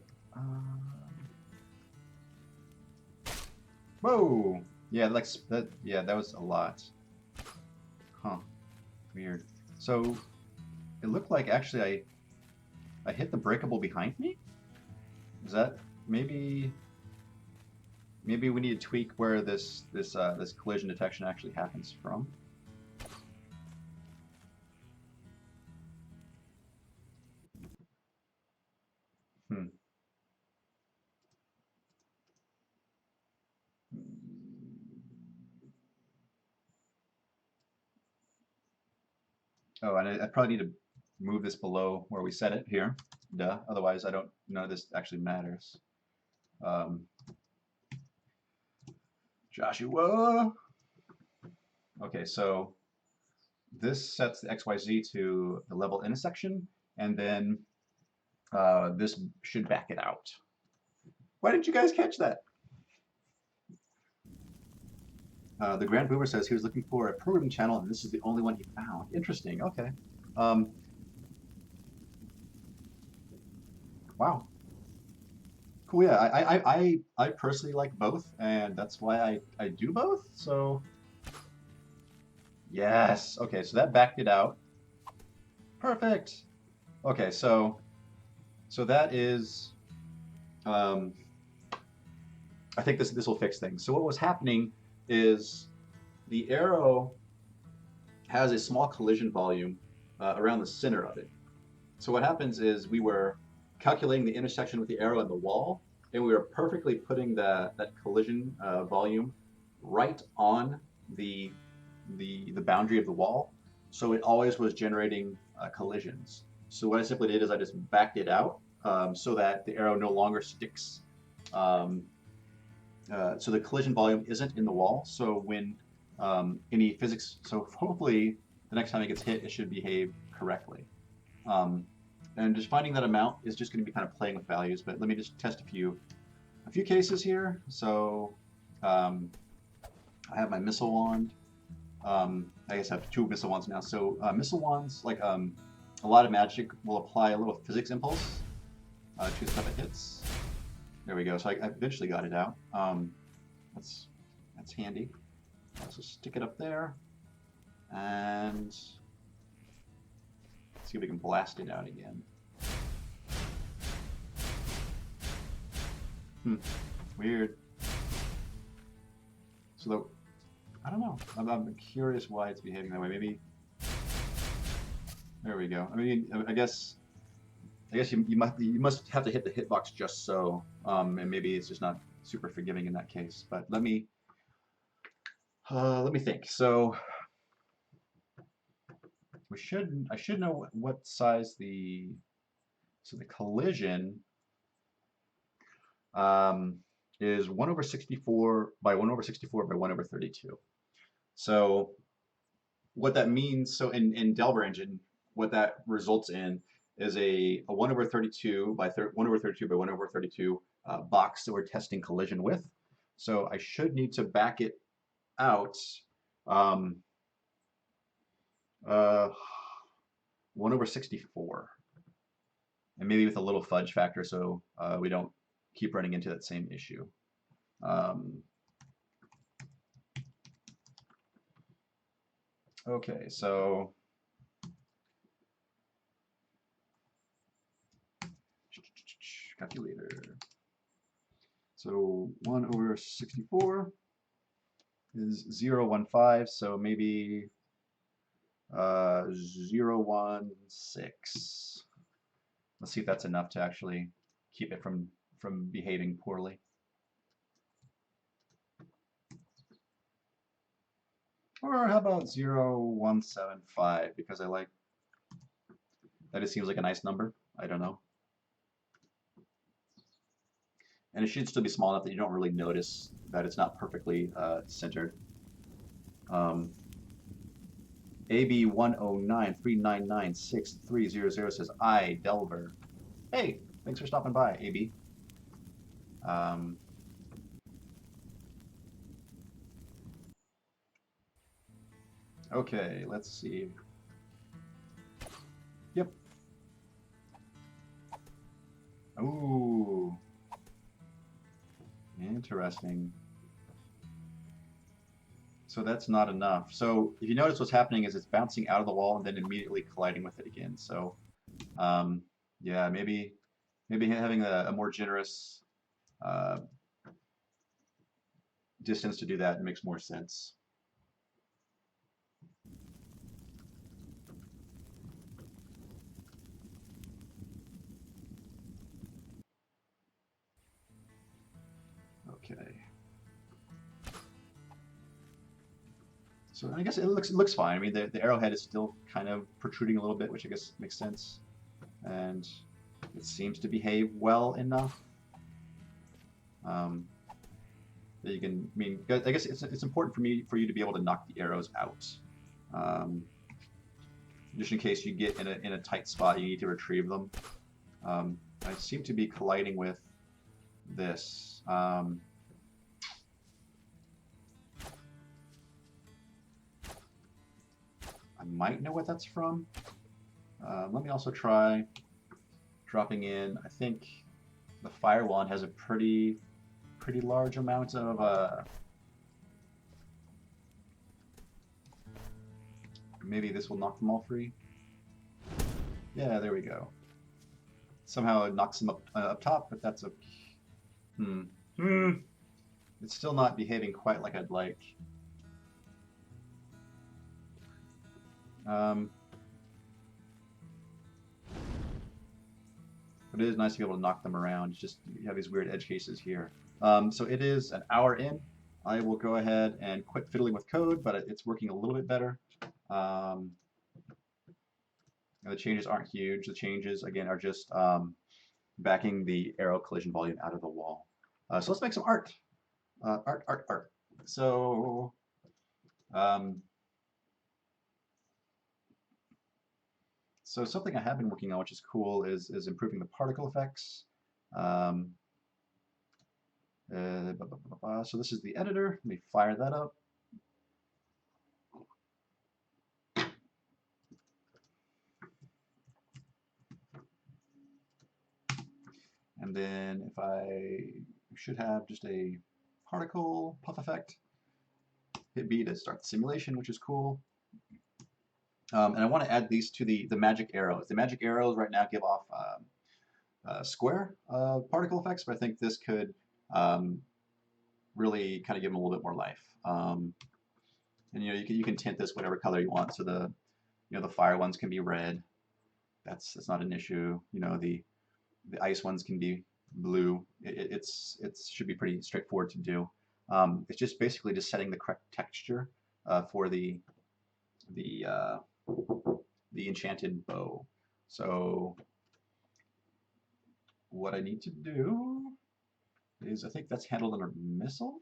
Whoa! Yeah, like that. Yeah, that was a lot. Huh. Weird. So it looked like actually I hit the breakable behind me. Is that maybe we need to tweak where this collision detection actually happens from? Hmm. Oh, and I probably need to move this below where we set it here. Duh. Otherwise, I don't. None of this actually matters. Um, Joshua. Okay, so this sets the XYZ to the level intersection, and then this should back it out. Why didn't you guys catch that? The Grand Boomer says he was looking for a programming channel, and this is the only one he found. Interesting. Okay. Um, wow. Cool. Yeah. I personally like both, and that's why I do both. So yes. Okay. So that backed it out. Perfect. Okay. So that is. Um, I think this will fix things. So what was happening is the arrow has a small collision volume around the center of it. So what happens is we were calculating the intersection with the arrow and the wall, and we were perfectly putting that collision volume right on the, the boundary of the wall. So it always was generating collisions. So what I simply did is I just backed it out so that the arrow no longer sticks. Um, so the collision volume isn't in the wall. So when any physics, so hopefully the next time it gets hit, it should behave correctly. Um, and just finding that amount is just going to be kind of playing with values. But let me just test a few cases here. So I have my missile wand. I guess I have two missile wands now. So missile wands, like a lot of magic, will apply a little physics impulse to stuff it hits. There we go. So I eventually got it out. That's handy. So stick it up there, and let's see if we can blast it out again. Weird. So I don't know. I'm curious why it's behaving that way. Maybe. There we go. I mean, I guess you must have to hit the hitbox just so, and maybe it's just not super forgiving in that case. But let me think. So I should know what size the collision um, is 1 over 64 by 1 over 64 by 1 over 32. So what that means, so in Delver Engine, what that results in is a 1 over 32 by 1 over 32 by 1 over 32 box that we're testing collision with. So I should need to back it out um, uh, 1 over 64. And maybe with a little fudge factor so we don't keep running into that same issue. Okay, so calculator. So 1 over 64 is 0.15, so maybe 0.16. Let's see if that's enough to actually keep it from behaving poorly. Or how about 0175? Because I like that. It seems like a nice number. I don't know. And it should still be small enough that you don't really notice that it's not perfectly centered. Um, AB109399630 says, I, Delver. Hey, thanks for stopping by, AB. Um, okay, let's see. Yep. Ooh, interesting. So that's not enough. So if you notice what's happening is it's bouncing out of the wall and then immediately colliding with it again. So um, yeah, maybe having a more generous uh, distance to do that makes more sense. Okay. So I guess it looks fine. I mean, the arrowhead is still kind of protruding a little bit, which I guess makes sense, and it seems to behave well enough. Um, that you can. I mean, I guess it's important for you to be able to knock the arrows out, um, just in case you get in a tight spot, you need to retrieve them. I seem to be colliding with this. I might know what that's from. Let me also try dropping in. I think the fire wand has a pretty large amount of maybe this will knock them all free. Yeah, there we go. Somehow it knocks them up top, but that's a hmm. Hmm. It's still not behaving quite like I'd like. Um, but it is nice to be able to knock them around. It's just you have these weird edge cases here. So it is an hour in. I will go ahead and quit fiddling with code, but it's working a little bit better. Um, the changes aren't huge. The changes, again, are just backing the arrow collision volume out of the wall. So let's make some art. Art. So um, so something I have been working on, which is cool, is improving the particle effects. Um, so this is the editor. Let me fire that up. And then if I should have just a particle puff effect, hit B to start the simulation, which is cool. And I want to add these to the magic arrows. The magic arrows right now give off square particle effects, but I think this could really kind of give them a little bit more life. And you can tint this whatever color you want. So the fire ones can be red. That's not an issue. The ice ones can be blue. It should be pretty straightforward to do. It's just basically just setting the correct texture for the uh, the enchanted bow. So what I need to do is I think that's handled under missile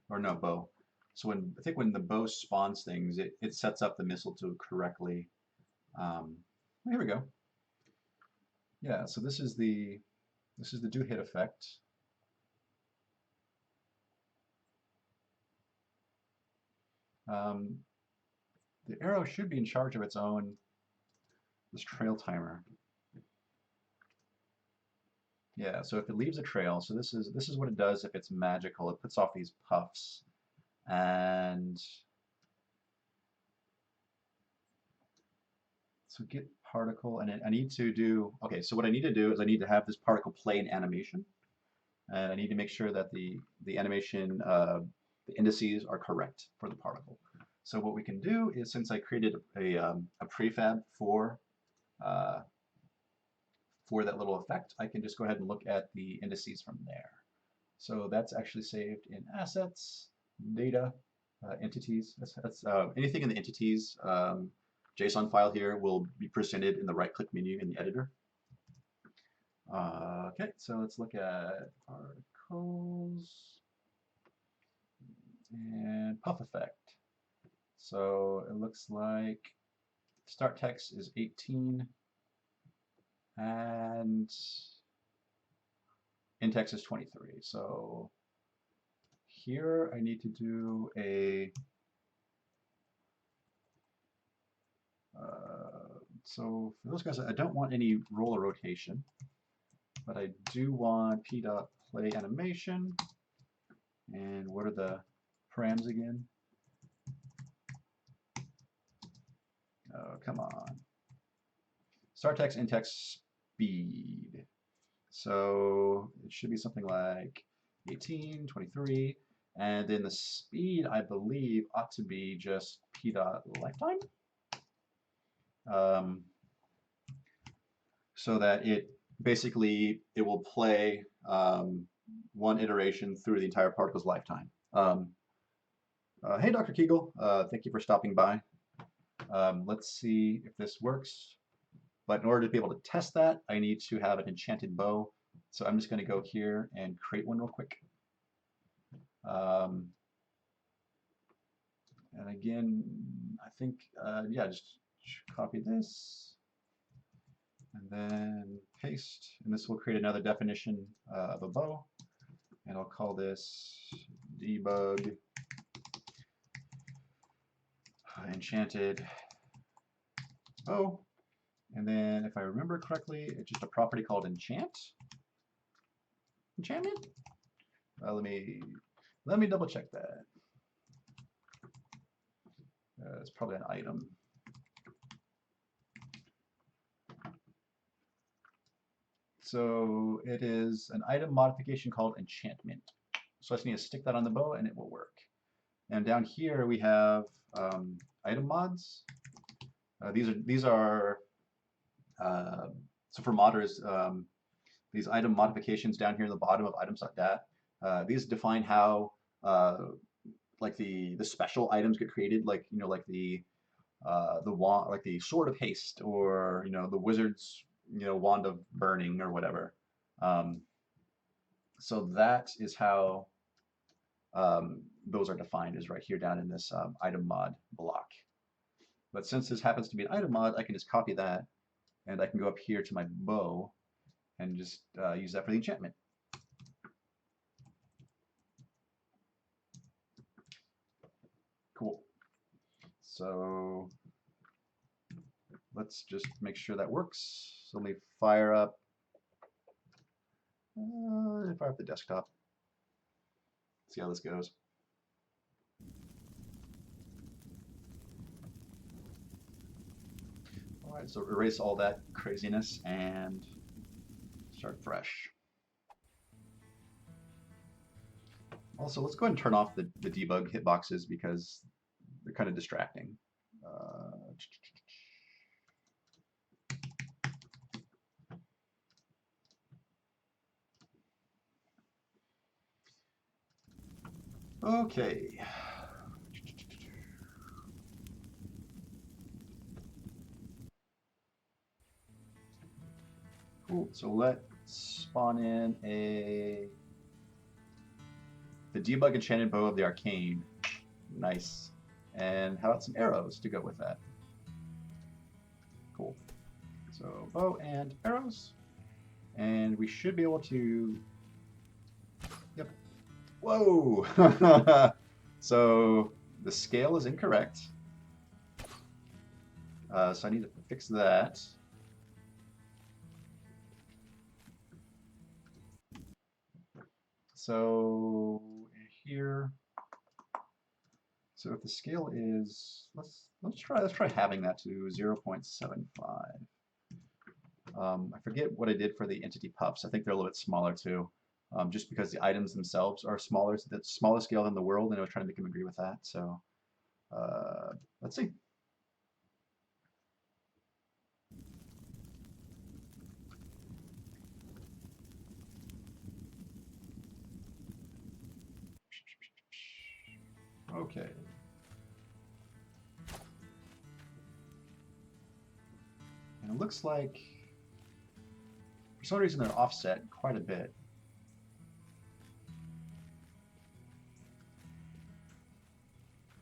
or no bow. So I think when the bow spawns things, it sets up the missile to correctly. Here we go. Yeah, so this is the do hit effect. Um, the arrow should be in charge of its own this trail timer. Yeah, so if it leaves a trail, so this is what it does if it's magical. It puts off these puffs. And so get particle, and I need to do, okay, so what I need to do is I need to have this particle play an animation. And I need to make sure that the animation, the indices are correct for the particle. So what we can do is, since I created a prefab uh, for that little effect, I can just go ahead and look at the indices from there. So that's actually saved in assets. data entities. That's anything in the entities JSON file here will be presented in the right-click menu in the editor. Okay, so let's look at articles and puff effect. So it looks like start text is 18 and in text is 23. So here I need to do a so for those guys, I don't want any roller rotation, but I do want p.play animation. And what are the params again? Oh, come on. Start text, in text, speed. So it should be something like 18, 23, and then the speed, I believe, ought to be just p.lifetime. So that it basically, it will play one iteration through the entire particle's lifetime. Hey, Dr. Kegel, thank you for stopping by. Let's see if this works. But in order to be able to test that, I need to have an enchanted bow. So I'm just going to go here and create one real quick. And again, I think, yeah, just copy this and then paste. And this will create another definition of a bow. And I'll call this debug enchanted bow. And then if I remember correctly, it's just a property called enchantment. Let me double check that. It's probably an item. So it is an item modification called enchantment. So I just need to stick that on the bow and it will work. And down here we have item mods. These are so for modders, these item modifications down here in the bottom of items.dat, these define how like the special items get created, like like the wand, like the sword of haste, or the wizard's wand of burning or whatever. So that is how those are defined, is right here down in this item mod block. But since this happens to be an item mod, I can just copy that and I can go up here to my bow and just use that for the enchantment. Cool. So let's just make sure that works. So let me fire up the desktop. See how this goes. All right, so erase all that craziness and start fresh. Also, let's go ahead and turn off the debug hitboxes because they're kind of distracting. Okay. Cool. So let's spawn in the debug enchanted bow of the arcane. Nice. And how about some arrows to go with that? Cool. So bow and arrows. And we should be able to, yep. Whoa! So the scale is incorrect. So I need to fix that. So here, so if the scale is, let's try having that to 0.75. I forget what I did for the entity puffs. I think they're a little bit smaller too, just because the items themselves are smaller. So that's smaller scale in the world, and I was trying to make them agree with that. So let's see. Okay. And it looks like, for some reason, they're offset quite a bit.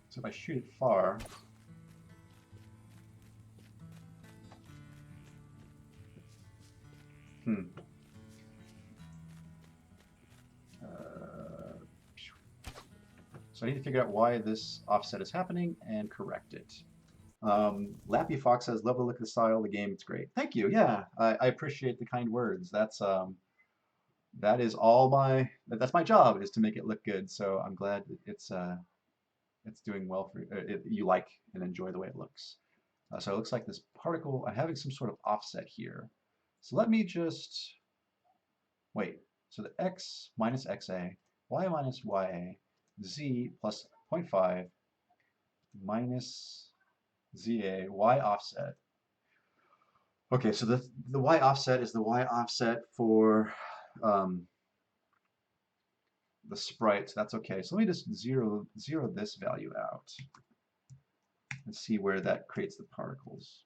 So if I shoot it far, hmm. So I need to figure out why this offset is happening and correct it. Lappy Fox says, "Love the look of the style of the game. It's great." Thank you. Yeah, I appreciate the kind words. That is all that's my job, is to make it look good. So I'm glad it's doing well for you like and enjoy the way it looks. So it looks like this particle, I'm having some sort of offset here. So let me just wait. So the x minus xa, y minus ya, z plus zero 0.5 minus za, y offset. Okay, so the y offset is the y offset for um, the sprite, so that's okay. So let me just zero this value out and see where that creates the particles.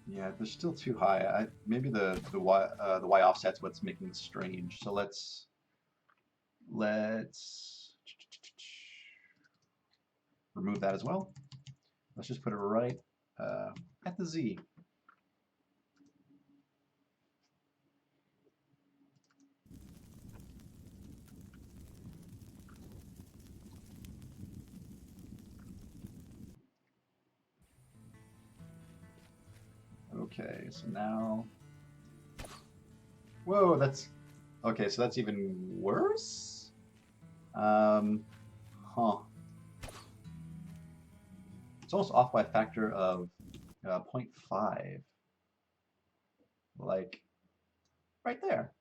Yeah, they're still too high. Maybe the y offset's what's making this strange. So let's remove that as well. Let's just put it right at the z. Okay, so now, whoa, that's okay. So that's even worse. Huh. It's almost off by a factor of 0.5, like right there.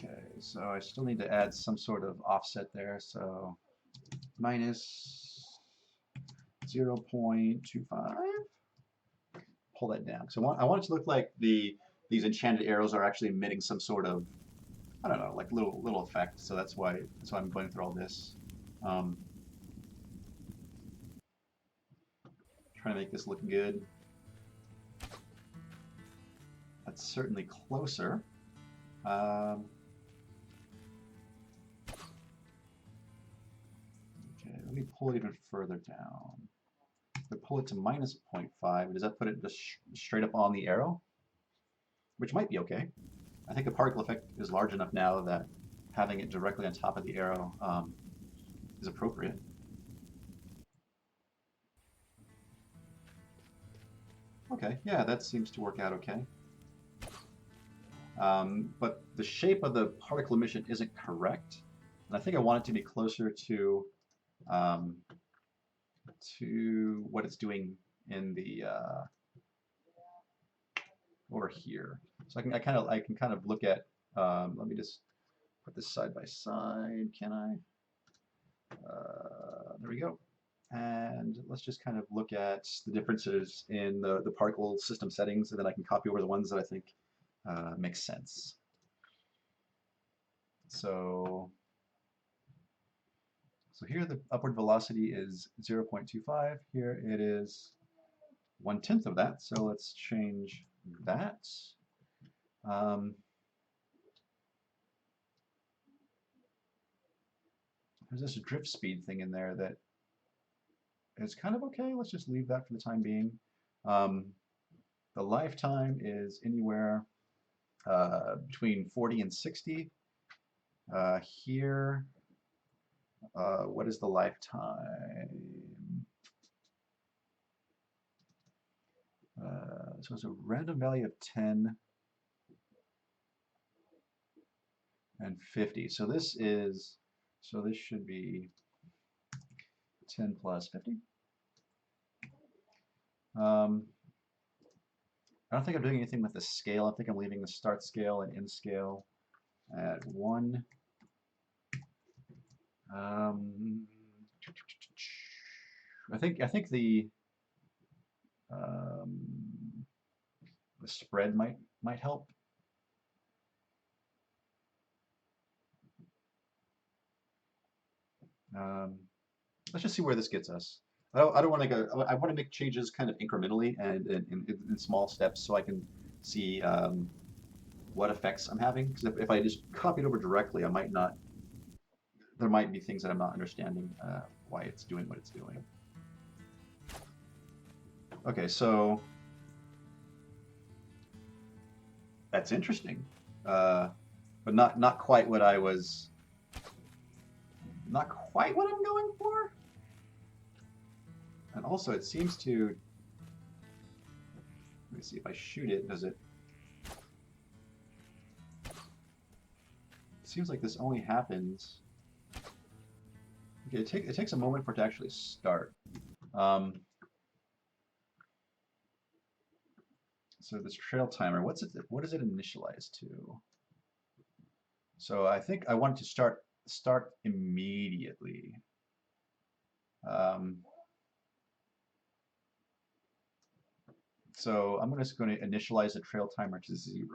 Okay, so I still need to add some sort of offset there. So minus 0.25. Pull that down. So I want it to look like these enchanted arrows are actually emitting some sort of, I don't know, like little effect. So that's why I'm going through all this. Trying to make this look good. That's certainly closer. Okay, let me pull it even further down. If I pull it to minus 0.5, does that put it just straight up on the arrow? Which might be okay. I think the particle effect is large enough now that having it directly on top of the arrow is appropriate. Okay, yeah, that seems to work out okay. But the shape of the particle emission isn't correct, and I think I want it to be closer um, to what it's doing in the over here. So I can kind of look at. Let me just put this side by side. Can I? There we go. And let's just kind of look at the differences in the particle system settings, and then I can copy over the ones that I think make sense. So here the upward velocity is 0.25. Here it is 1/10 of that. So let's change that. There's this drift speed thing in there that is kind of okay. Let's just leave that for the time being. The lifetime is anywhere between 40 and 60. Here What is the lifetime? So it's a random value of 10 and 50. So this should be 10 plus 50. I don't think I'm doing anything with the scale. I think I'm leaving the start scale and end scale at 1. I think the spread might help. Let's just see where this gets us. I don't want to go. I want to make changes kind of incrementally and in small steps so I can see what effects I'm having. Because if I just copy it over directly, I might not. There might be things that I'm not understanding why it's doing what it's doing. Okay, so that's interesting, but not quite what I was. Not quite what I'm going for. And also, it seems to. Let me see if I shoot it. Does it? It seems like this only happens. Okay, it takes a moment for it to actually start. So this trail timer, what does it initialize to? So I think I want it to start immediately. So I'm just going to initialize the trail timer to 0.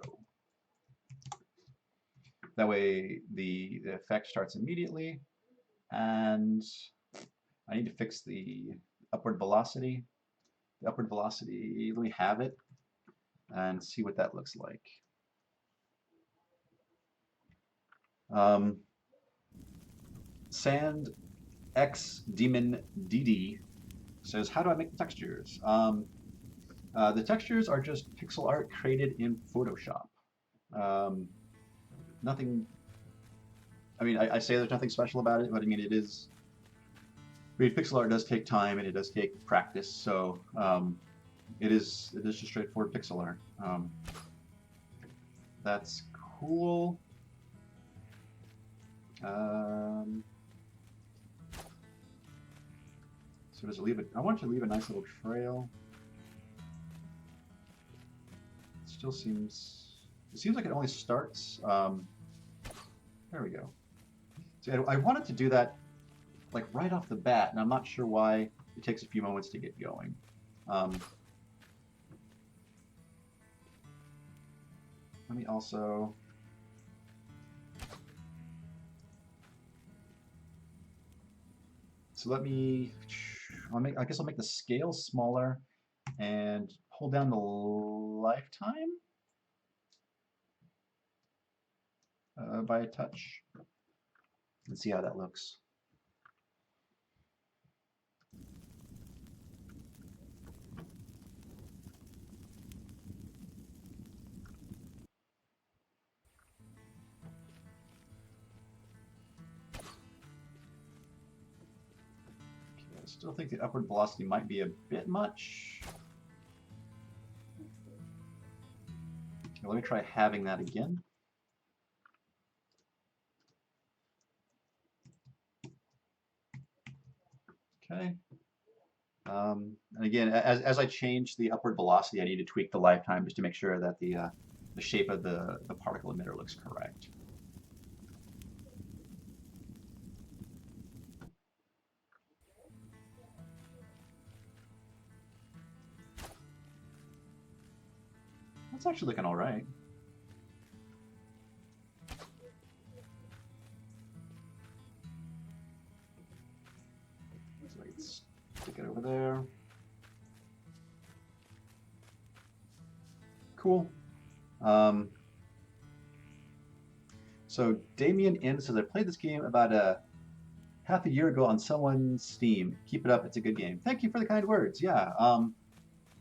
That way the effect starts immediately, and I need to fix the upward velocity. The upward velocity, let me have it and see what that looks like. Sand X Demon DD says, how do I make the textures? The textures are just pixel art created in Photoshop. Nothing. I mean, I say there's nothing special about it, but I mean it is. I mean, pixel art does take time and it does take practice, so it is just straightforward pixel art. That's cool. So does it leave it? I want to leave a nice little trail. It still seems. It seems like it only starts. There we go. So I wanted to do that like right off the bat, and I'm not sure why it takes a few moments to get going. Let me also. So I guess I'll make the scale smaller and pull down the lifetime by a touch. Let's see how that looks. I still think the upward velocity might be a bit much. Okay, let me try having that again. Okay. And again, as I change the upward velocity, I need to tweak the lifetime just to make sure that the shape of the particle emitter looks correct. That's actually looking all right. So I can stick it over there. Cool. So Damien N says, I played this game about half a year ago on someone's Steam. Keep it up, it's a good game. Thank you for the kind words. Yeah,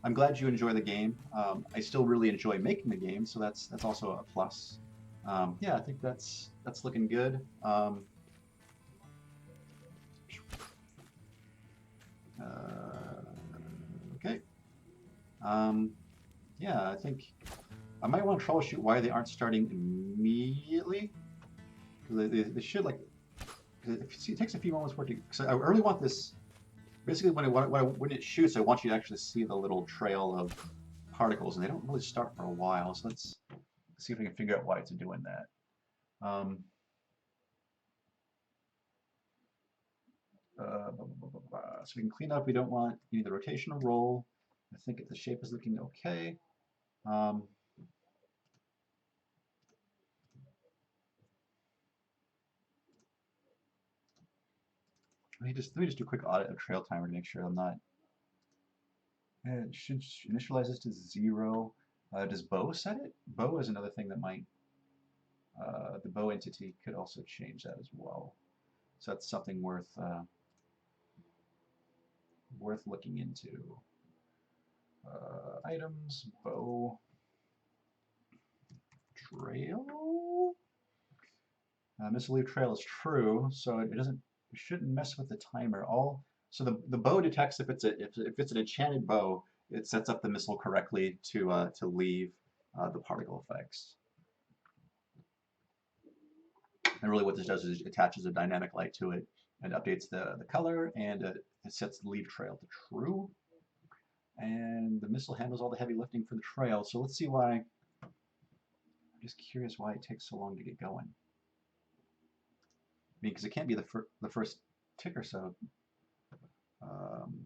I'm glad you enjoy the game. I still really enjoy making the game, so that's also a plus. Yeah, I think that's looking good. Okay. Yeah, I think I might want to troubleshoot why they aren't starting immediately. Because they should like. Cause it takes a few moments for it to. Because I really want this. Basically, when it shoots, I want you to actually see the little trail of particles, and they don't really start for a while. So let's see if we can figure out why it's doing that. Um, so we can clean up. We don't want any of the rotational roll. I think the shape is looking okay. Um, let me just do a quick audit of trail timer to make sure I'm not. It should initialize this to 0. Does bow set it? Bow is another thing that might. The bow entity could also change that as well. So that's something worth looking into. Items, bow, trail. Mislead trail is true, so it shouldn't mess with the timer. So the bow detects if it's an enchanted bow, it sets up the missile correctly to leave the particle effects. And really, what this does is it attaches a dynamic light to it and updates the color, and it sets the leave trail to true. And the missile handles all the heavy lifting for the trail. So let's see why. I'm just curious why it takes so long to get going. I mean, because it can't be the first tick or so. Um,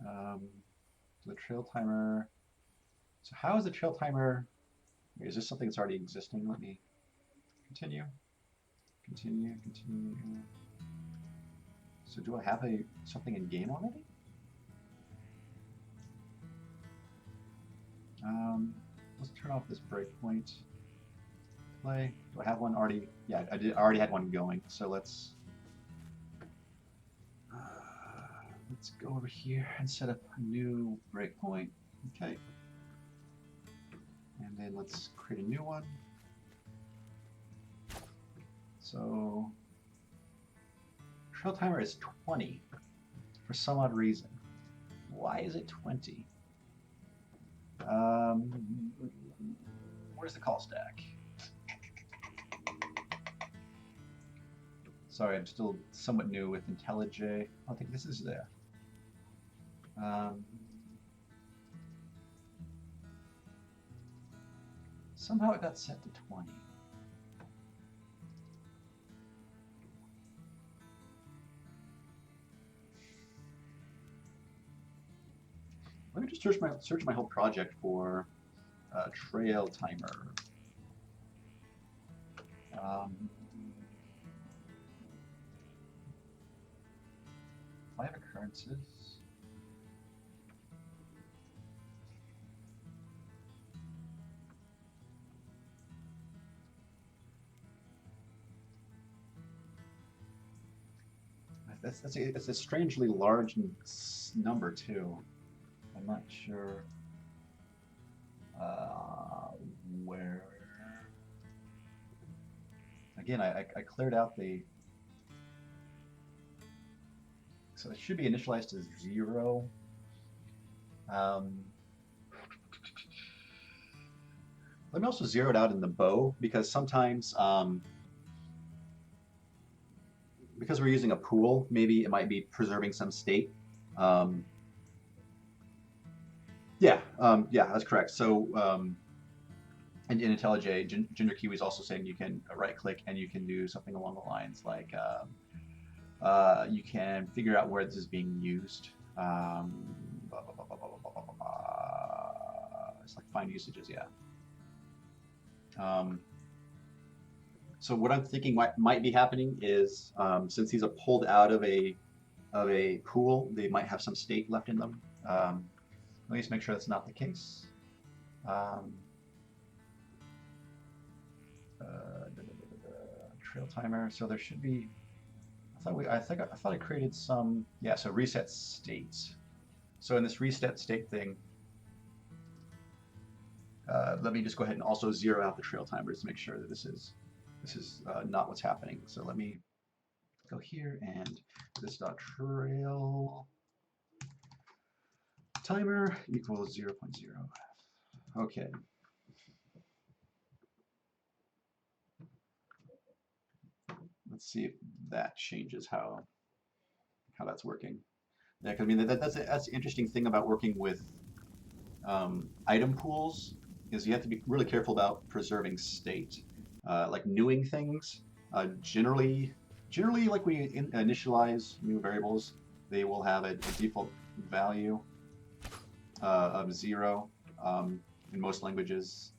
um, the trail timer. So how is the trail timer? Is this something that's already existing? Let me continue, continue, continue. So do I have something in game already? Let's turn off this breakpoint. Play. Do I have one already? Yeah, I already had one going. So let's go over here and set up a new breakpoint. Okay. And then let's create a new one. So trail timer is 20 for some odd reason. Why is it 20? Where's the call stack? Sorry, I'm still somewhat new with IntelliJ. I think this is there. Somehow it got set to 20. Let me just search my whole project for trail timer. If I have occurrences. It's a strangely large number too. I'm not sure where. Again, I cleared out the. So it should be initialized to 0. Let me also zero it out in the bow because sometimes because we're using a pool, maybe it might be preserving some state. Yeah, that's correct. So in IntelliJ, Ginger Kiwi is also saying you can right click and you can do something along the lines like you can figure out where this is being used. It's like find usages, yeah. So what I'm thinking might be happening is since these are pulled out of a pool, they might have some state left in them. Let me just make sure that's not the case. Trail timer. So there should be. I thought I created some. Yeah. So reset state. So in this reset state thing, let me just go ahead and also zero out the trail timers to make sure that this is not what's happening. So let me go here and this dot trail timer equals 0.0. Okay. Let's see if that changes how that's working. Yeah, 'cause I mean that's the interesting thing about working with item pools is you have to be really careful about preserving state. Like newing things, generally like when you initialize new variables, they will have a default value of 0. In most languages,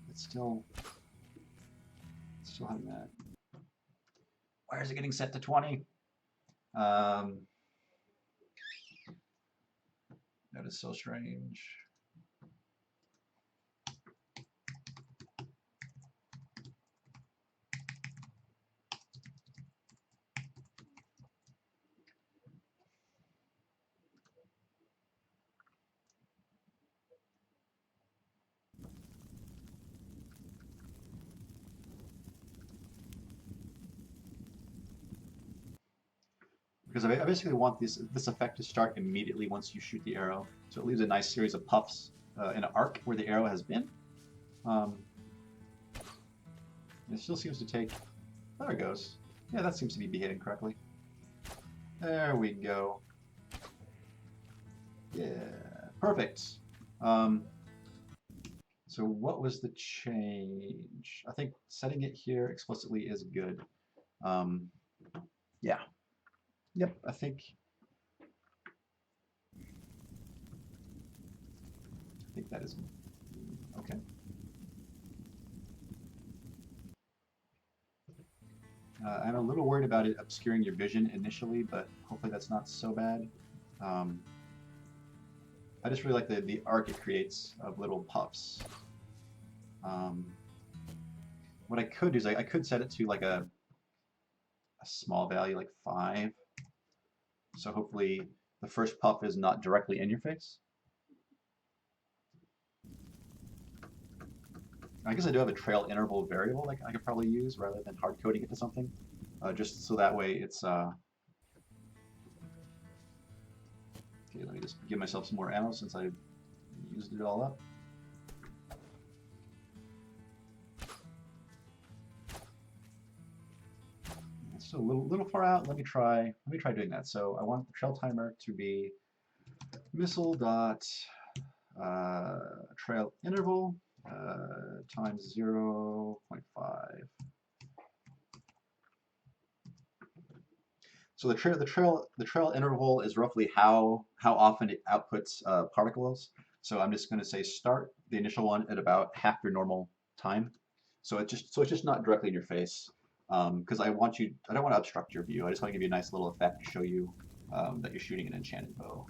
it's still having that. Why is it getting set to 20? Um, that is so strange. Because I basically want this effect to start immediately once you shoot the arrow, so it leaves a nice series of puffs in an arc where the arrow has been. It still seems to take. There it goes. Yeah, that seems to be behaving correctly. There we go. Yeah, perfect. So what was the change? I think setting it here explicitly is good. Yeah. Yep, I think that is okay. I'm a little worried about it obscuring your vision initially, but hopefully that's not so bad. I just really like the arc it creates of little puffs. What I could do is I could set it to like a small value, like 5. So hopefully the first puff is not directly in your face. I guess I do have a trail interval variable like I could probably use rather than hard coding it to something, just so that way it's. Okay, let me just give myself some more ammo since I used it all up. It's still a little far out. Let me try doing that. So I want the trail timer to be missile dot trail interval times 0.5. So the trail interval is roughly how often it outputs particles. So I'm just going to say start the initial one at about half your normal time. So it's just not directly in your face, because I don't want to obstruct your view. I just want to give you a nice little effect to show you that you're shooting an enchanted bow.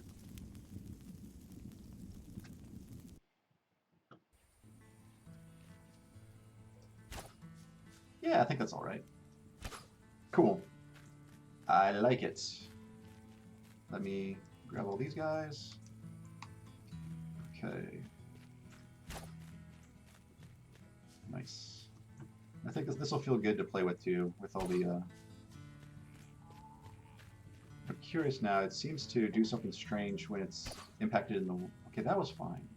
Yeah, I think that's all right. Cool. I like it. Let me grab all these guys. Okay. Nice. I think this will feel good to play with too, with all the. I'm curious now. It seems to do something strange when it's impacted in the. Okay, that was fine.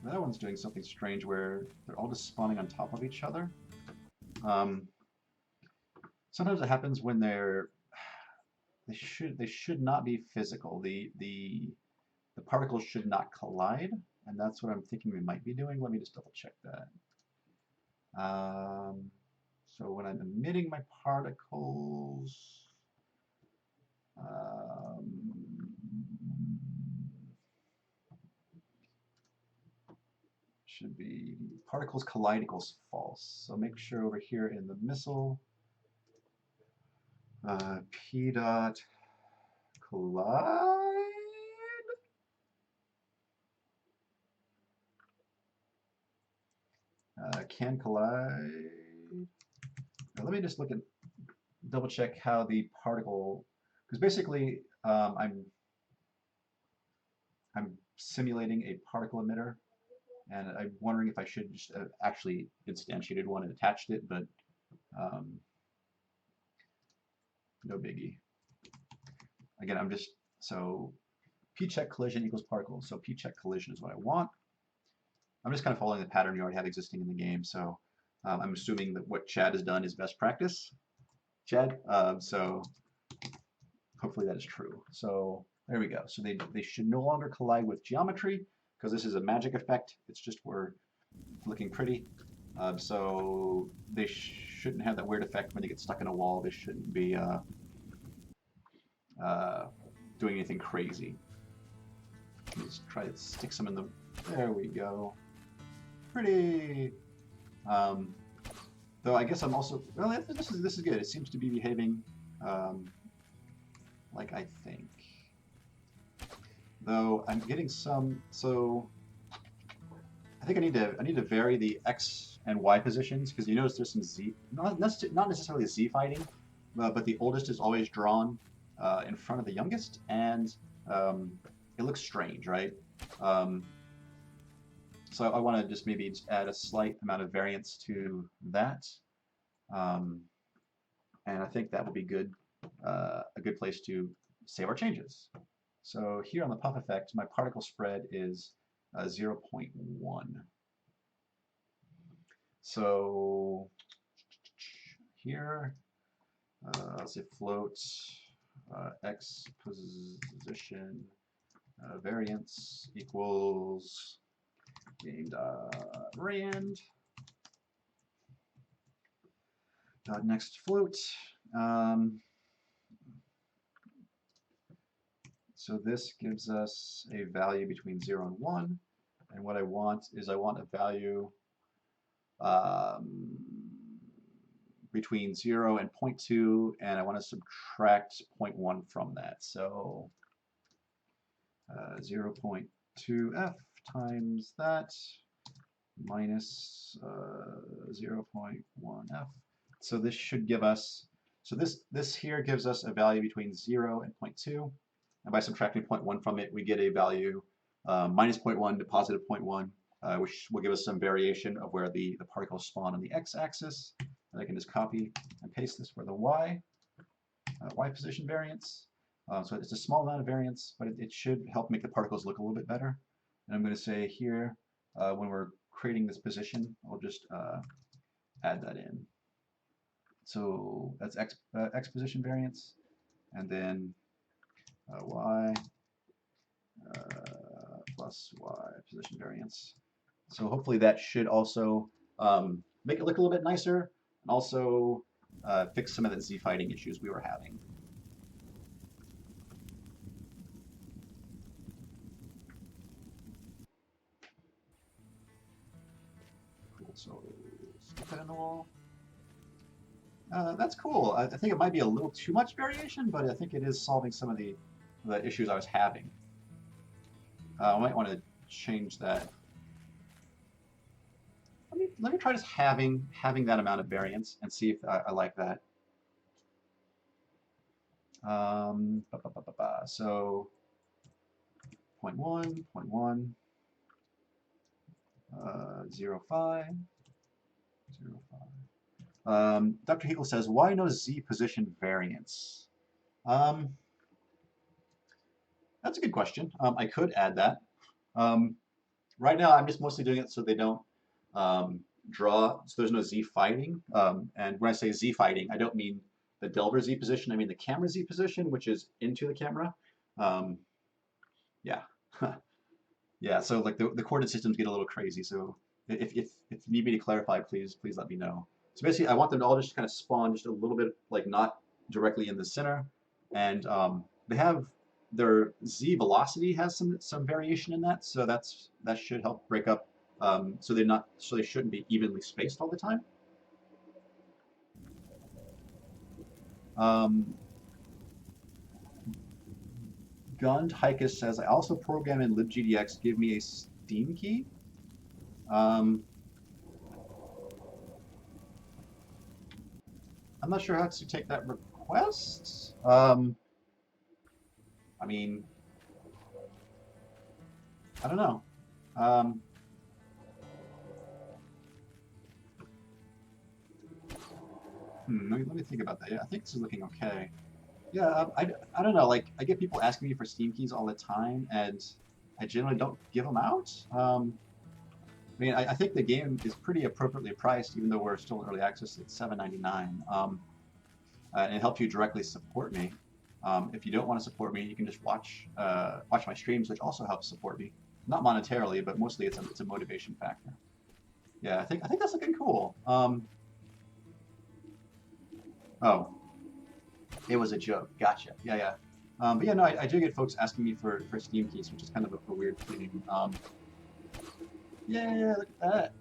That one's doing something strange where they're all just spawning on top of each other. Sometimes it happens when they should not be physical. The particles should not collide, and that's what I'm thinking we might be doing. Let me just double check that. So when I'm emitting my particles, should be particles collide equals false. So make sure over here in the missile, p dot collide. Can collide. Now let me just double check how the particle, because basically I'm simulating a particle emitter, and I'm wondering if I should just actually instantiated one and attached it, but um, no biggie. Again, I'm just, so p-check collision equals particle, so p-check collision is what I want. I'm just kind of following the pattern you already have existing in the game, so I'm assuming that what Chad has done is best practice, Chad. So hopefully that is true. So there we go. So they should no longer collide with geometry because this is a magic effect. It's just we're looking pretty. So they shouldn't have that weird effect when they get stuck in a wall. They shouldn't be doing anything crazy. Let's try to stick some in the. There we go. Pretty. Though I guess I'm also. Well, this is good. It seems to be behaving like I think. Though I'm getting some. So I think I need to vary the x and y positions because you notice there's some z, not necessarily z fighting, but the oldest is always drawn in front of the youngest, and it looks strange, right? So I want to just maybe just add a slight amount of variance to that, and I think that will be good, a good place to save our changes. So here on the puff effect, my particle spread is 0.1. So here, let's say float x position variance equals game.rand next float. So this gives us a value between 0 and 1. And what I want is I want a value between 0 and 0.2, and I want to subtract 0.1 from that. So 0.2f times that minus 0.1f. So this should give us, so this here gives us a value between 0 and 0.2. And by subtracting 0.1 from it, we get a value minus 0.1 to positive 0.1, which will give us some variation of where the particles spawn on the x-axis. And I can just copy and paste this for the y position variance. So it's a small amount of variance, but it should help make the particles look a little bit better. And I'm going to say here, when we're creating this position, I'll just add that in. So that's x position variance, and then y plus y position variance. So hopefully that should also make it look a little bit nicer, and also fix some of the z fighting issues we were having. Cool. So stick that in the wall. That's cool. I think it might be a little too much variation, but I think it is solving some of the issues I was having. I might want to change that. Let me try just having that amount of variance and see if I like that. So 0.1, 0.1, 0.5, 0.5. Dr. Hegel says, why no z position variance? That's a good question. I could add that. Right now, I'm just mostly doing it so they don't draw, so there's no z fighting. And when I say z fighting, I don't mean the Delver z position, I mean the camera z position, which is into the camera. Yeah. Yeah, so like the coordinate systems get a little crazy. So if you need me to clarify, please let me know. So basically, I want them to all just kind of spawn just a little bit, like not directly in the center, and they have their z velocity has some variation in that, so that should help break up. So they shouldn't be evenly spaced all the time. Gund Hikus says, I also program in libgdx, give me a Steam key. I'm not sure how to take that request. I mean, I don't know. Um, let me think about that. Yeah, I think this is looking okay. Yeah, I don't know. Like, I get people asking me for Steam keys all the time, and I generally don't give them out. I mean, I think the game is pretty appropriately priced, even though we're still in early access at $7.99. And it helps you directly support me. If you don't want to support me, you can just watch my streams, which also helps support me. Not monetarily, but mostly it's a motivation factor. Yeah, I think that's looking cool. Oh, it was a joke. Gotcha. Yeah, yeah. But yeah, no, I do get folks asking me for Steam keys, which is kind of a weird thing. Yeah, look at that.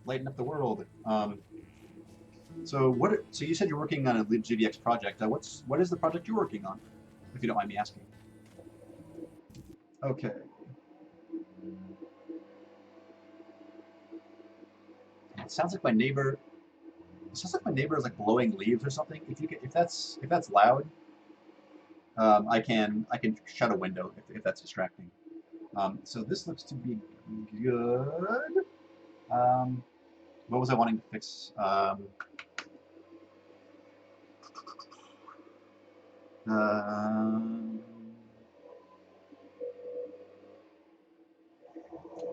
Lighten up the world. So you said you're working on a LibGDX project. What is the project you're working on, if you don't mind me asking? Okay. It sounds like my neighbor. It sounds like my neighbor is like blowing leaves or something. If that's loud, I can shut a window if that's distracting. So this looks to be good. Um, what was I wanting to fix? Um,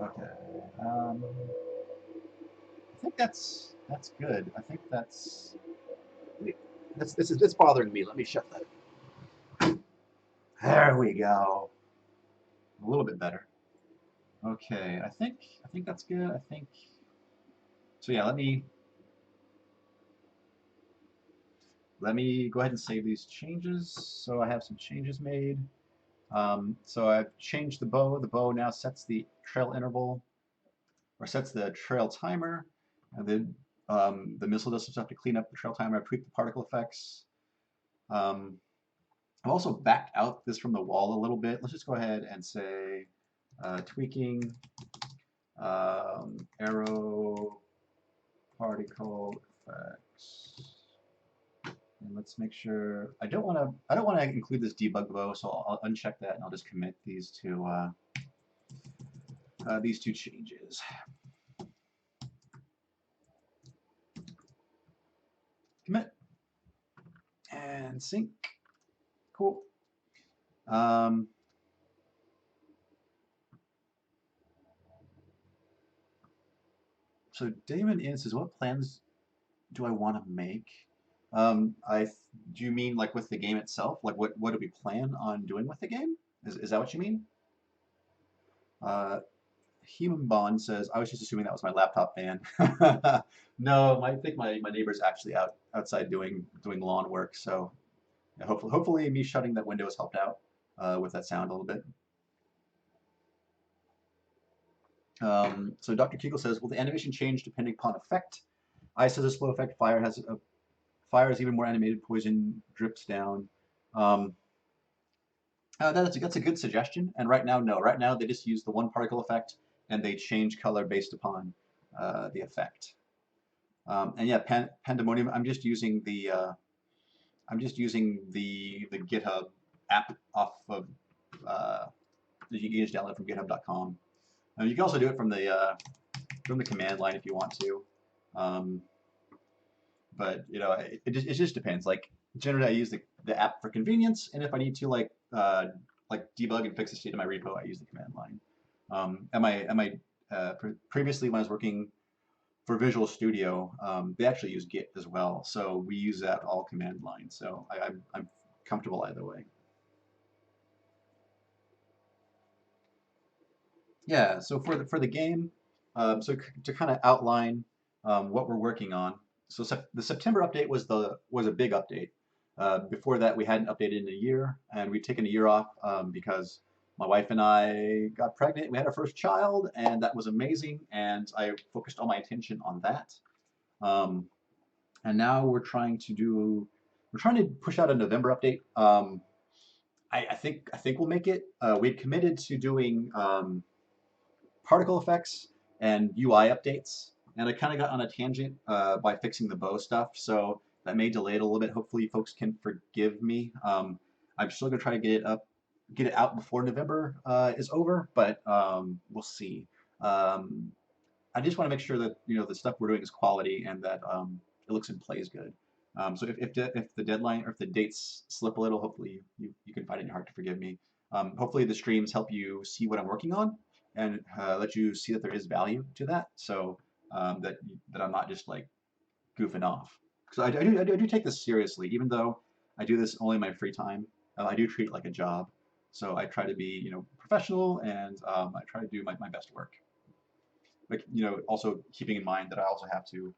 okay. Um, I think that's good. I think this is it's bothering me. Let me shut that. There we go. A little bit better. Okay. I think that's good. I think so. Yeah. Let me go ahead and save these changes. So I have some changes made. So I've changed the bow. The bow now sets the trail interval or sets the trail timer, and then the missile does some stuff to clean up the trail timer. I've tweaked the particle effects. Um, I've also backed out this from the wall a little bit. Let's just go ahead and say tweaking arrow particle effects. And let's make sure I don't want to include this debug bow, so I'll uncheck that and I'll just commit these two changes. Commit and sync. Cool. Um, so Damon in says, what plans do I want to make? I do you mean like with the game itself? Like what do we plan on doing with the game? Is that what you mean? Uh, Human Bond says, I was just assuming that was my laptop fan. No, I think my neighbor's actually outside doing lawn work. So yeah, hopefully me shutting that window has helped out with that sound a little bit. So Dr. Kegel says, will the animation change depending upon effect? Ice has a slow effect. Fire is even more animated. Poison drips down. Um, that's a good suggestion. And right now, no. Right now, they just use the one particle effect, and they change color based upon the effect. And yeah, Pandemonium. I'm just using the GitHub app off of you can just download from GitHub.com. You can also do it from the command line if you want to. But you know, it just depends. Like generally, I use the app for convenience, and if I need to like debug and fix the state of my repo, I use the command line. Previously when I was working for Visual Studio, they actually use Git as well, so we use that all command line. So I'm comfortable either way. Yeah. So for the game, so to kind of outline what we're working on. So the September update was a big update. Before that, we hadn't updated in a year, and we'd taken a year off because my wife and I got pregnant. We had our first child, and that was amazing. And I focused all my attention on that. Um, and now we're trying to push out a November update. I think we'll make it. We'd committed to doing particle effects and UI updates. And I kind of got on a tangent by fixing the bow stuff, so that may delay it a little bit. Hopefully, folks can forgive me. I'm still gonna try to get it up get it out before November is over, but we'll see. Um, I just want to make sure that the stuff we're doing is quality and that it looks and plays good. So if the deadline or if the dates slip a little, hopefully you can find it in your heart to forgive me. Hopefully the streams help you see what I'm working on and let you see that there is value to that. So that I'm not just like goofing off. So I do take this seriously, even though I do this only in my free time. I do treat it like a job. So I try to be professional and I try to do my best work. Like also keeping in mind that I also have to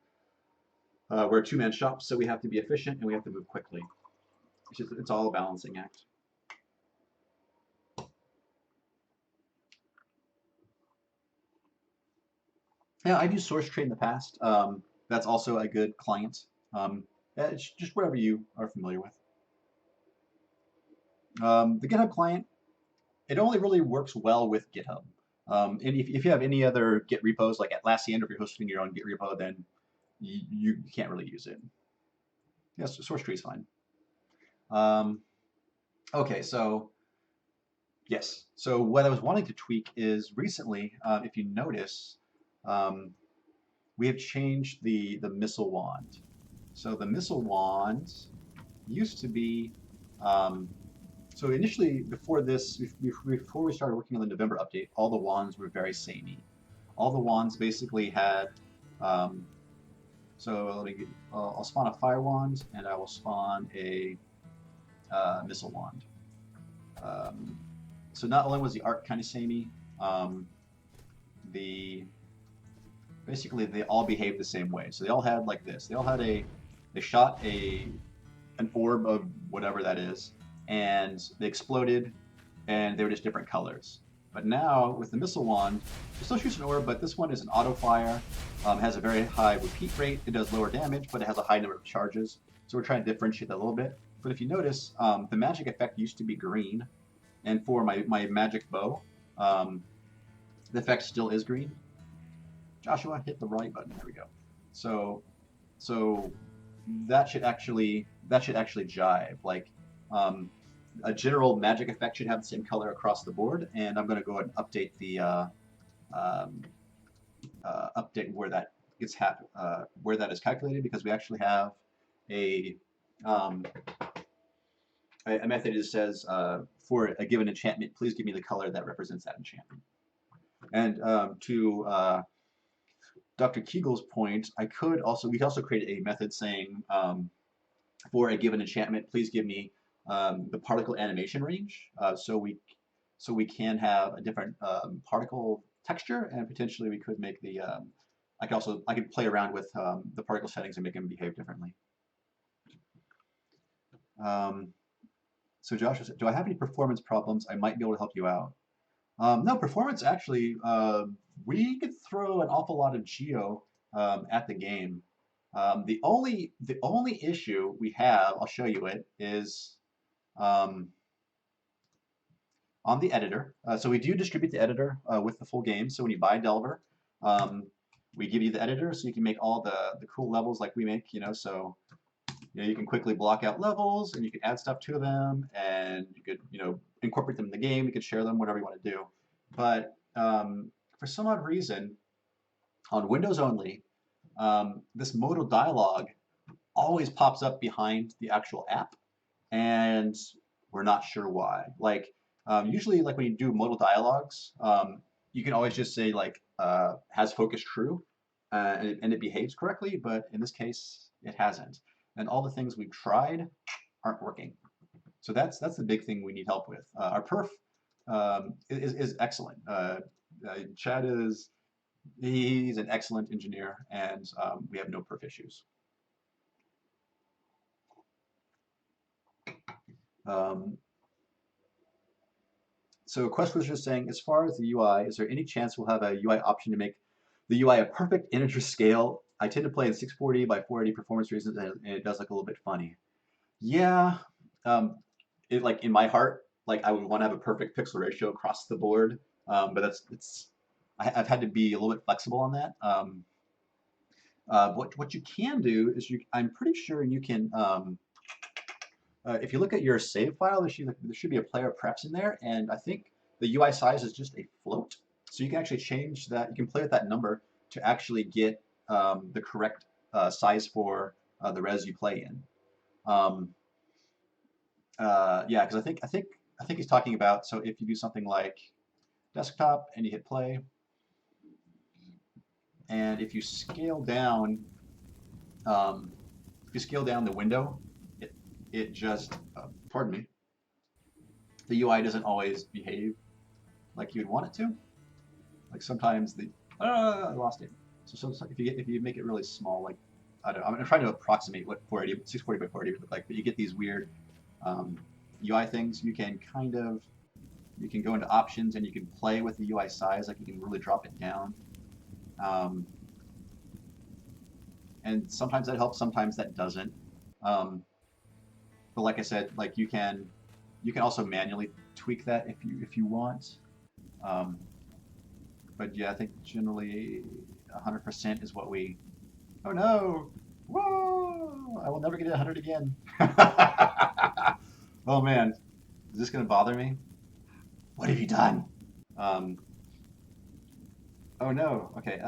we're a two-man shop, so we have to be efficient and we have to move quickly. It's all a balancing act. Yeah, I've used SourceTrade in the past. That's also a good client. Yeah, it's just whatever you are familiar with. The GitHub client, it only really works well with GitHub. And if you have any other Git repos, like Atlassian, or if you're hosting your own Git repo, then you can't really use it. Yes, SourceTree is fine. Okay, so yes. So what I was wanting to tweak is recently, if you notice, um, we have changed the missile wand. So the missile wand used to be, um, so initially before this, before we started working on the November update, all the wands were very samey. All the wands basically had, um, so let me get, I'll spawn a fire wand and I will spawn a missile wand. Um, so not only was the art kind of samey, um, the basically they all behaved the same way. So they all had like this. They all had they shot an orb of whatever that is, and they exploded, and they were just different colors. But now with the missile wand, it still shoots an orb, but this one is an auto fire. Has a very high repeat rate. It does lower damage, but it has a high number of charges. So we're trying to differentiate that a little bit. But if you notice, the magic effect used to be green, and for my magic bow, um, the effect still is green. Joshua, hit the right button. There we go. So so that should actually jive. Like um, a general magic effect should have the same color across the board. And I'm going to go ahead and update the um, update where that where that is calculated because we actually have a um, a method that says for a given enchantment, please give me the color that represents that enchantment. And to Dr. Kegel's point, we could also create a method saying for a given enchantment, please give me the particle animation range, so we can have a different particle texture, and potentially we could make the I could play around with the particle settings and make them behave differently. Um, so Josh, do I have any performance problems? I might be able to help you out. No, performance actually, we could throw an awful lot of geo at the game. The only issue we have, I'll show you it, is um, on the editor. So we do distribute the editor with the full game. So when you buy Delver, um, we give you the editor so you can make all the cool levels like we make. So you can quickly block out levels and you can add stuff to them and you could incorporate them in the game. You could share them, whatever you want to do. But for some odd reason, on Windows only, this modal dialog always pops up behind the actual app, and we're not sure why. Like usually, like when you do modal dialogues, you can always just say like has focus true, and it behaves correctly. But in this case, it hasn't, and all the things we've tried aren't working. So that's the big thing we need help with. Our perf is excellent. Chad he's an excellent engineer, and we have no perf issues. Um, so Quest was just saying, as far as the UI, is there any chance we'll have a UI option to make the UI a perfect integer scale? I tend to play in 640 by 480 performance reasons, and it does look a little bit funny. Yeah, um, like in my heart, like I would want to have a perfect pixel ratio across the board, but I've had to be a little bit flexible on that. What you can do is I'm pretty sure you can if you look at your save file, there should be a player preps in there, and I think the UI size is just a float. So you can actually change that. You can play with that number to actually get the correct size for the res you play in. Um, yeah, because I think he's talking about. So if you do something like desktop and you hit play, and um, if you scale down the window, it just pardon me, the UI doesn't always behave like you'd want it to. Like sometimes I lost it. So if you make it really small, like I don't know, I'm trying to approximate what 640 by 480 would look like, but you get these weird um, UI things. You can go into options and you can play with the UI size, like you can really drop it down. Um, and sometimes that helps, sometimes that doesn't. Um, but like I said, like you can also manually tweak that if you want. Um, but yeah, I think generally 100% is what we. Oh no! Whoa! I will never get 100 again. Oh man, is this gonna bother me? What have you done? Um, oh no. Okay.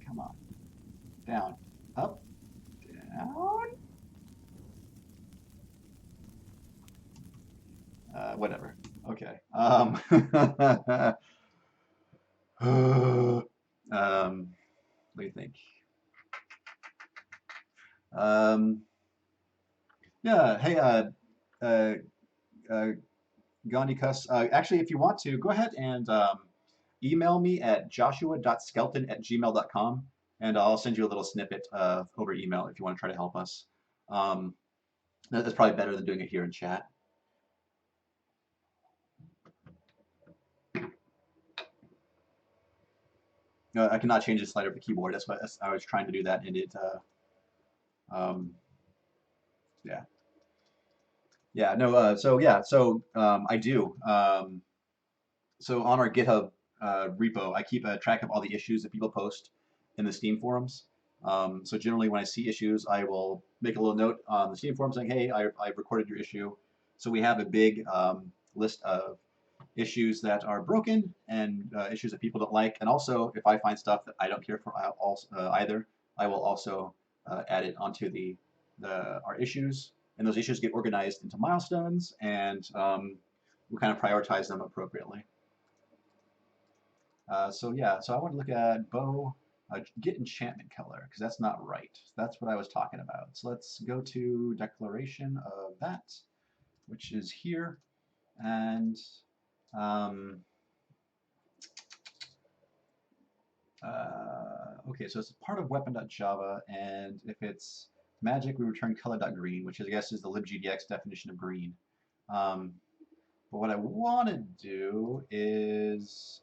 Come on. Down. Up. Down. Whatever. Okay. What do you think? Um, yeah. Hey, uh, uh, Gandhi Cuss. Actually, if you want to, go ahead and email me at joshua.skelton@gmail.com, and I'll send you a little snippet over email if you want to try to help us. Um, that's probably better than doing it here in chat. I cannot change the slider of the keyboard. I was trying to do that, and um, yeah, yeah, no. I do. So on our GitHub repo, I keep a track of all the issues that people post in the Steam forums. So generally, when I see issues, I will make a little note on the Steam forum saying, "Hey, I've recorded your issue." So we have a big list of issues that are broken and issues that people don't like. And also, if I find stuff that I don't care for either, I will also add it onto our issues. And those issues get organized into milestones, and we kind of prioritize them appropriately. So yeah, so I want to look at bow, get enchantment color, because that's not right. That's what I was talking about. So let's go to declaration of that, which is here. And um, okay, so it's part of weapon.java, and if it's magic, we return color.green, which I guess is the libgdx definition of green. But what I want to do is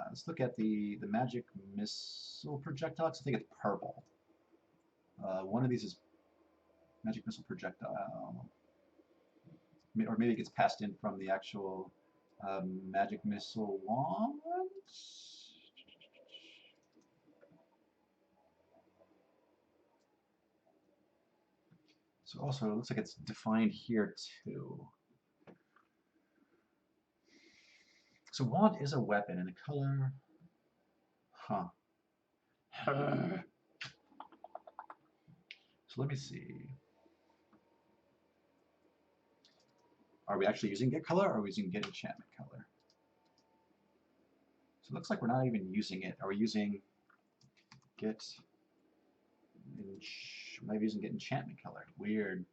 let's look at the magic missile projectile. I think it's purple. One of these is magic missile projectile, or maybe it gets passed in from the actual magic missile wand. So also it looks like it's defined here too. So wand is a weapon and the color, huh? So let me see. Are we actually using get color or are we using get enchantment color? So it looks like we're not even using it. Are we using get, maybe using get enchantment color? Weird.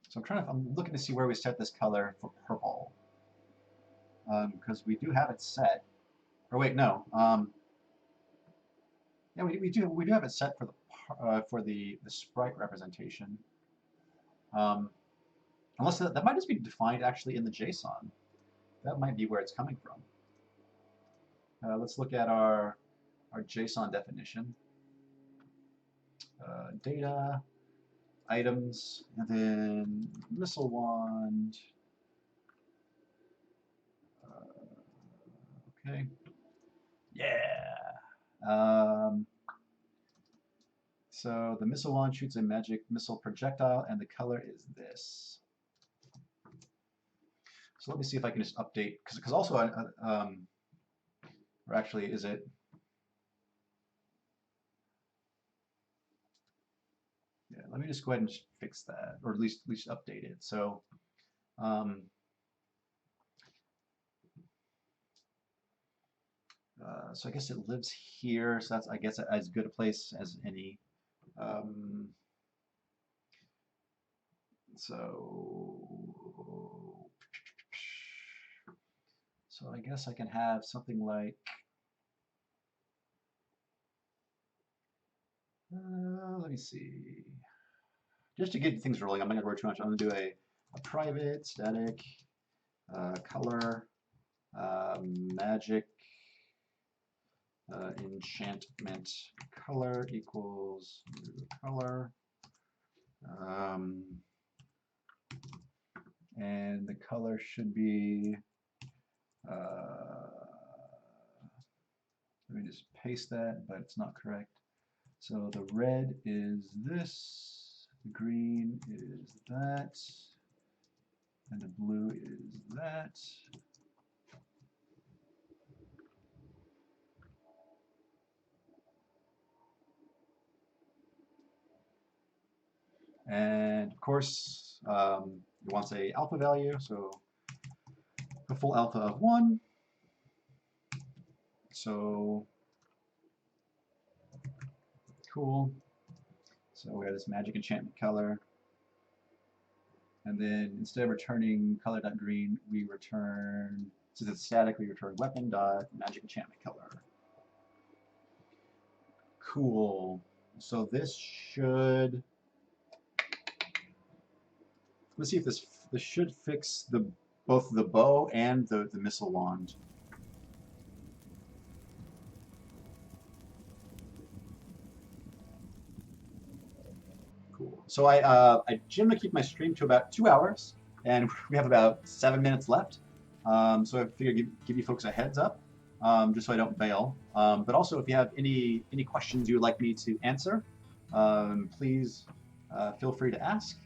So I'm looking to see where we set this color for purple. Because we do have it set. Or wait, no. Yeah, we do have it set for the sprite representation. Unless that might just be defined actually in the JSON. That might be where it's coming from. Let's look at our JSON definition. Data. items, and then missile wand. Okay. Yeah. So the missile wand shoots a magic missile projectile, and the color is this. So let me see if I can just update, because also, or actually, is it? Yeah, let me just go ahead and fix that, or at least update it. So, um, so I guess it lives here. So that's, I guess, as good a place as any. Um, so, so I guess I can have something like. Let me see. Just to get things rolling, I'm not going to worry too much. I'm going to do a private static color magic enchantment color equals new color. And the color should be, let me just paste that, but it's not correct. So the red is this, the green is that, and the blue is that. And of course, you want a alpha value, so a full alpha of 1. So cool. So we have this magic enchantment color. And then instead of returning color.green, we return, since it's static, we return weapon.magic enchantment color. Cool. So this should, let's see if this should fix both the bow and the missile wand. Cool. So I generally keep my stream to about 2 hours, and we have about 7 minutes left. So I figured give you folks a heads up, just so I don't bail. But also, if you have any questions you would like me to answer, please feel free to ask.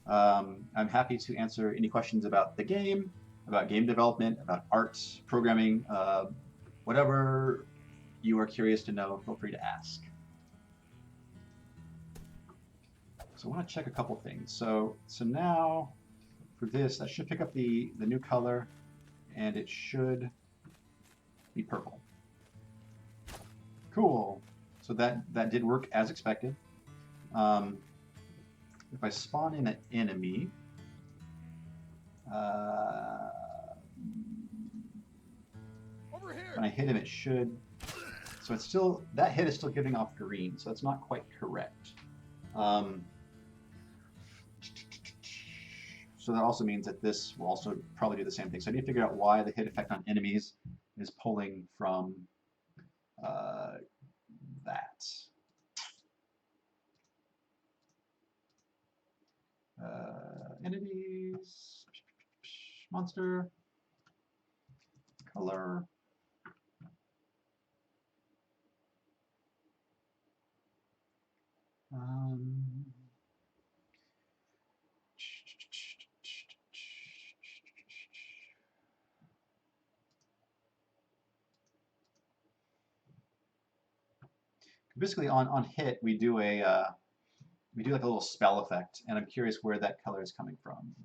I'm happy to answer any questions about the game, about game development, about art, programming, whatever you are curious to know. Feel free to ask. So I want to check a couple things. So now for this, that should pick up the new color, and it should be purple. Cool. So that did work as expected. If I spawn in an enemy, when I hit him, it should. So it's still, that hit is still giving off green, so it's not quite correct. So that also means that this will also probably do the same thing. So I need to figure out why the hit effect on enemies is pulling from that. Entities, monster, color. Basically, on hit, we do like a little spell effect, and I'm curious where that color is coming from.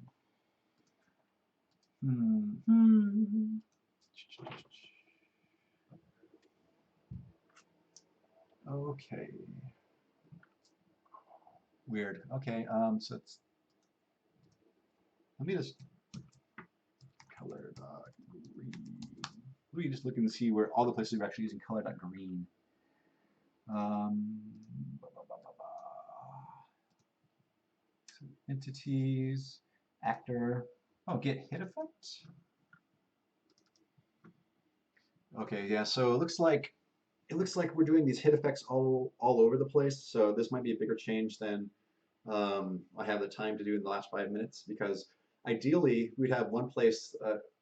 Okay. Weird. Okay. So it's, let me just color green. Let me just look and see where all the places we're actually using color.green. So entities, actor. Oh, get hit effect. Okay, yeah. So it looks like we're doing these hit effects all over the place. So this might be a bigger change than I have the time to do in the last 5 minutes because ideally we'd have one place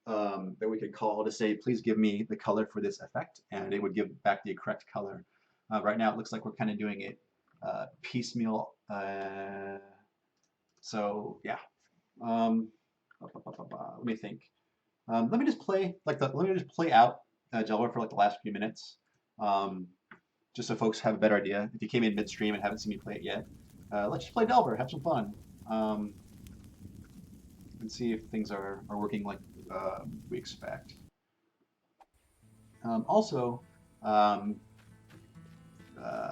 that we could call to say, please give me the color for this effect, and it would give back the correct color. Right now it looks like we're kind of doing it piecemeal. So yeah. Let me think. Let me just play let me just play out Delaware for like the last few minutes, um, just so folks have a better idea. If you came in midstream and haven't seen me play it yet, let's just play Delver, have some fun, and see if things are working like we expect. Also, um,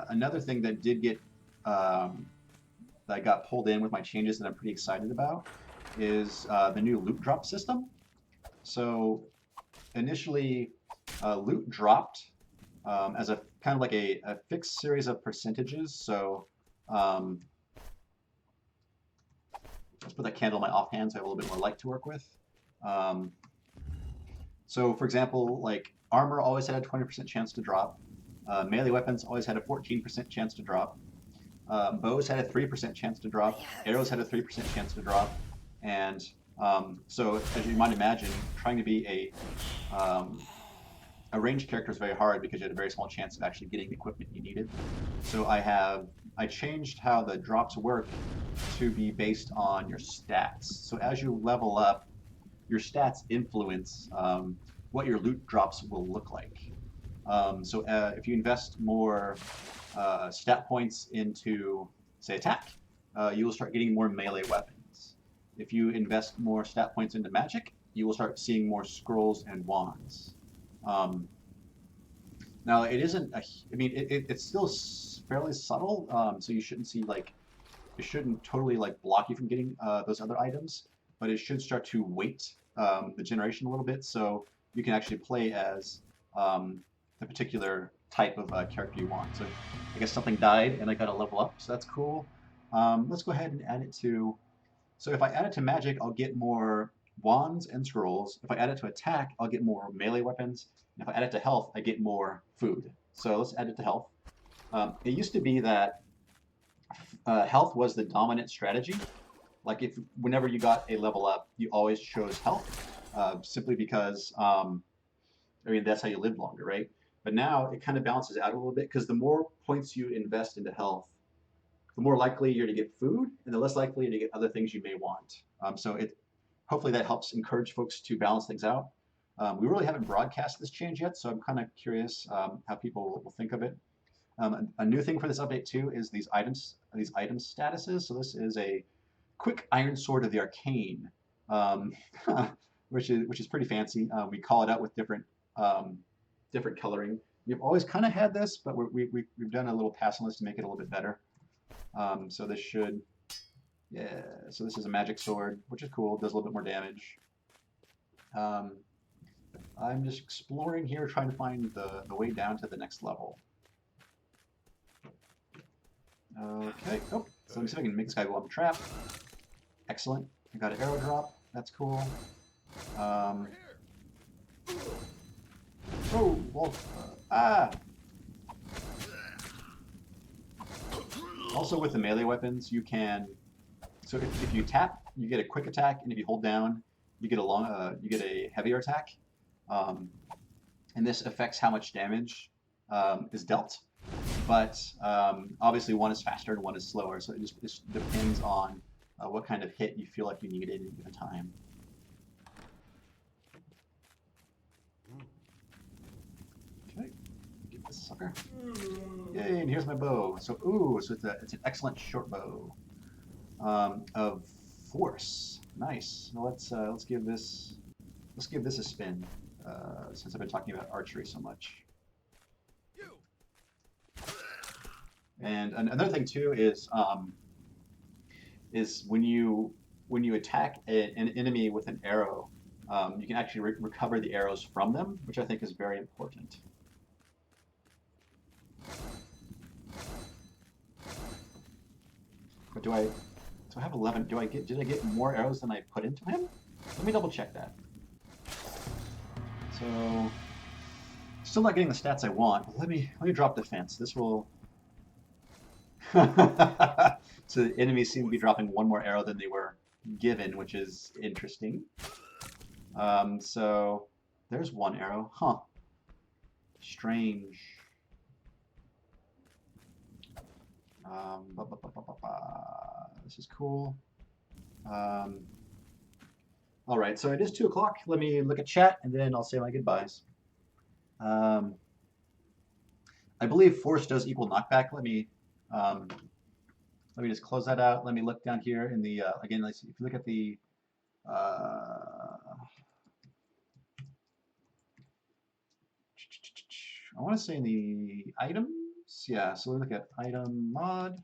another thing that did get that got pulled in with my changes that I'm pretty excited about is the new loot drop system. So initially, loot dropped as a kind of like a fixed series of percentages. So let's put that candle in my offhand so I have a little bit more light to work with. So for example, like armor always had a 20% chance to drop. Melee weapons always had a 14% chance to drop. Bows had a 3% chance to drop. Arrows had a 3% chance to drop. And so as you might imagine, trying to be a ranged character is very hard because you had a very small chance of actually getting the equipment you needed. So I changed how the drops work to be based on your stats. So as you level up, your stats influence what your loot drops will look like. So if you invest more stat points into, say, attack, you will start getting more melee weapons. If you invest more stat points into magic, you will start seeing more scrolls and wands. Now it isn't I mean it's still fairly subtle, so you shouldn't see like it shouldn't totally like block you from getting those other items, but it should start to weight the generation a little bit, so you can actually play as the particular type of character you want. So I guess something died and I got to level up, so that's cool. Let's go ahead and add it to. So if I add it to magic, I'll get more wands and scrolls. If I add it to attack, I'll get more melee weapons. And if I add it to health, I get more food. So let's add it to health. It used to be that health was the dominant strategy. Like if whenever you got a level up, you always chose health, simply because I mean that's how you lived longer, right? But now it kind of balances out a little bit because the more points you invest into health, the more likely you're to get food, and the less likely you're to get other things you may want. So hopefully that helps encourage folks to balance things out. We really haven't broadcast this change yet, so I'm kind of curious how people will think of it. A new thing for this update too is these item statuses. So this is a quick iron sword of the arcane, which is pretty fancy. We call it out with different coloring. We've always kind of had this, but we've done a little pass on this to make it a little bit better. So this should, yeah. So this is a magic sword, which is cool. Does a little bit more damage. I'm just exploring here, trying to find the way down to the next level. Okay. Oh, so let me see if I can make this guy go up a trap. Excellent. I got an arrow drop. That's cool. Oh, well, Also with the melee weapons, you can. So if you tap, you get a quick attack, and if you hold down, you get a heavier attack. And this affects how much damage is dealt. But obviously one is faster and one is slower, so it just depends on what kind of hit you feel like you need at any given time. Okay, get this sucker. Yay, and here's my bow. So so it's an excellent short bow of force. Nice. Now let's give this a spin since I've been talking about archery so much. And another thing too is when you attack an enemy with an arrow, you can actually recover the arrows from them, which I think is very important. But do I have 11? Did I get more arrows than I put into him? Let me double check that. So still not getting the stats I want. But let me drop defense. This will. So the enemies seem to be dropping one more arrow than they were given, which is interesting. So there's one arrow. Huh. Strange. This is cool. Um, all right, so it is 2 o'clock. Let me look at chat, and then I'll say my goodbyes. Um, I believe force does equal knockback. Um, let me just close that out. Let me look down here in the again. Let's see, if you look at the I want to say in the items. Yeah, so we look at item mod.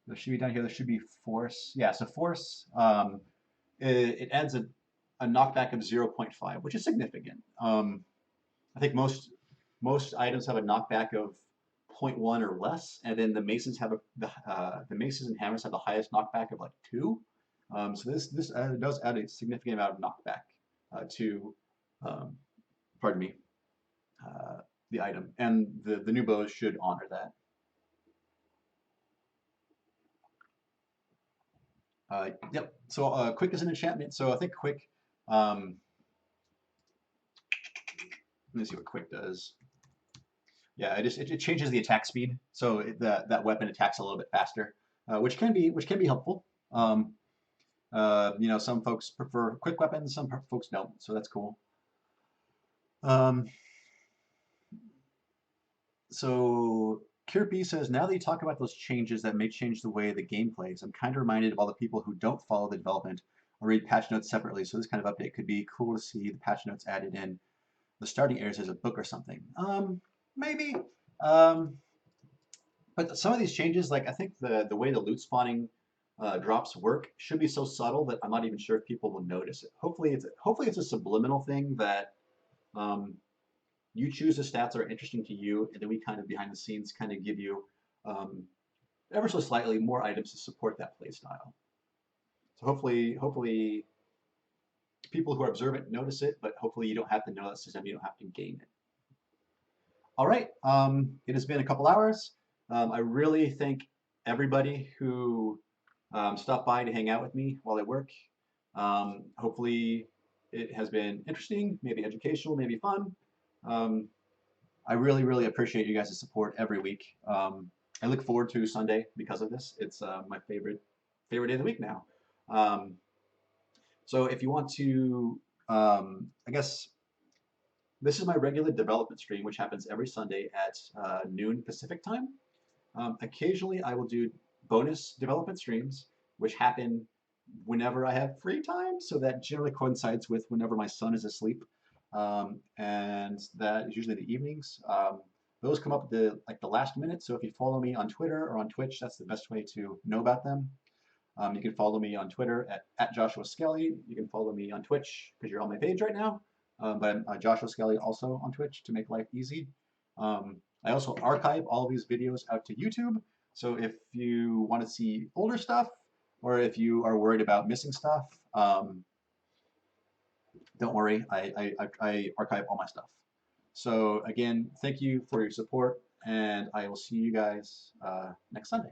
There should be down here. There should be force. Yeah, so force. It adds a knockback of 0.5, which is significant. I think most items have a knockback of zero point 0.1 or less, and then the maces have the maces and hammers have the highest knockback of like 2. So this does add a significant amount of knockback to um, pardon me the item, and the new bows should honor that. Yep. So quick is an enchantment. So I think quick. Let me see what quick does. Yeah, it changes the attack speed, so that weapon attacks a little bit faster, which can be helpful. Some folks prefer quick weapons, some folks don't, so that's cool. So Kirby says, now that you talk about those changes that may change the way the game plays, I'm kind of reminded of all the people who don't follow the development or read patch notes separately. So this kind of update could be cool to see the patch notes added in the starting areas as a book or something. Maybe. But some of these changes, like I think the way the loot spawning drops work should be so subtle that I'm not even sure if people will notice it. Hopefully it's a subliminal thing that um, you choose the stats that are interesting to you, and then we kind of behind the scenes kind of give you um, ever so slightly more items to support that play style. So hopefully people who are observant notice it, but hopefully you don't have to notice them. You don't have to gain it. All right, it has been a couple hours. I really thank everybody who stopped by to hang out with me while I work. Hopefully it has been interesting, maybe educational, maybe fun. Um, I really, really appreciate you guys' support every week. I look forward to Sunday because of this. It's my favorite day of the week now. Um, so if you want to, I guess this is my regular development stream, which happens every Sunday at noon Pacific time. Occasionally, I will do bonus development streams, which happen whenever I have free time. So that generally coincides with whenever my son is asleep, and that is usually the evenings. Those come up at the last minute. So if you follow me on Twitter or on Twitch, that's the best way to know about them. You can follow me on Twitter at Joshua Skelly. You can follow me on Twitch because you're on my page right now. But I'm Joshua Skelly also on Twitch to make life easy. I also archive all of these videos out to YouTube. So if you want to see older stuff, or if you are worried about missing stuff, don't worry, I archive all my stuff. So again, thank you for your support, and I will see you guys next Sunday.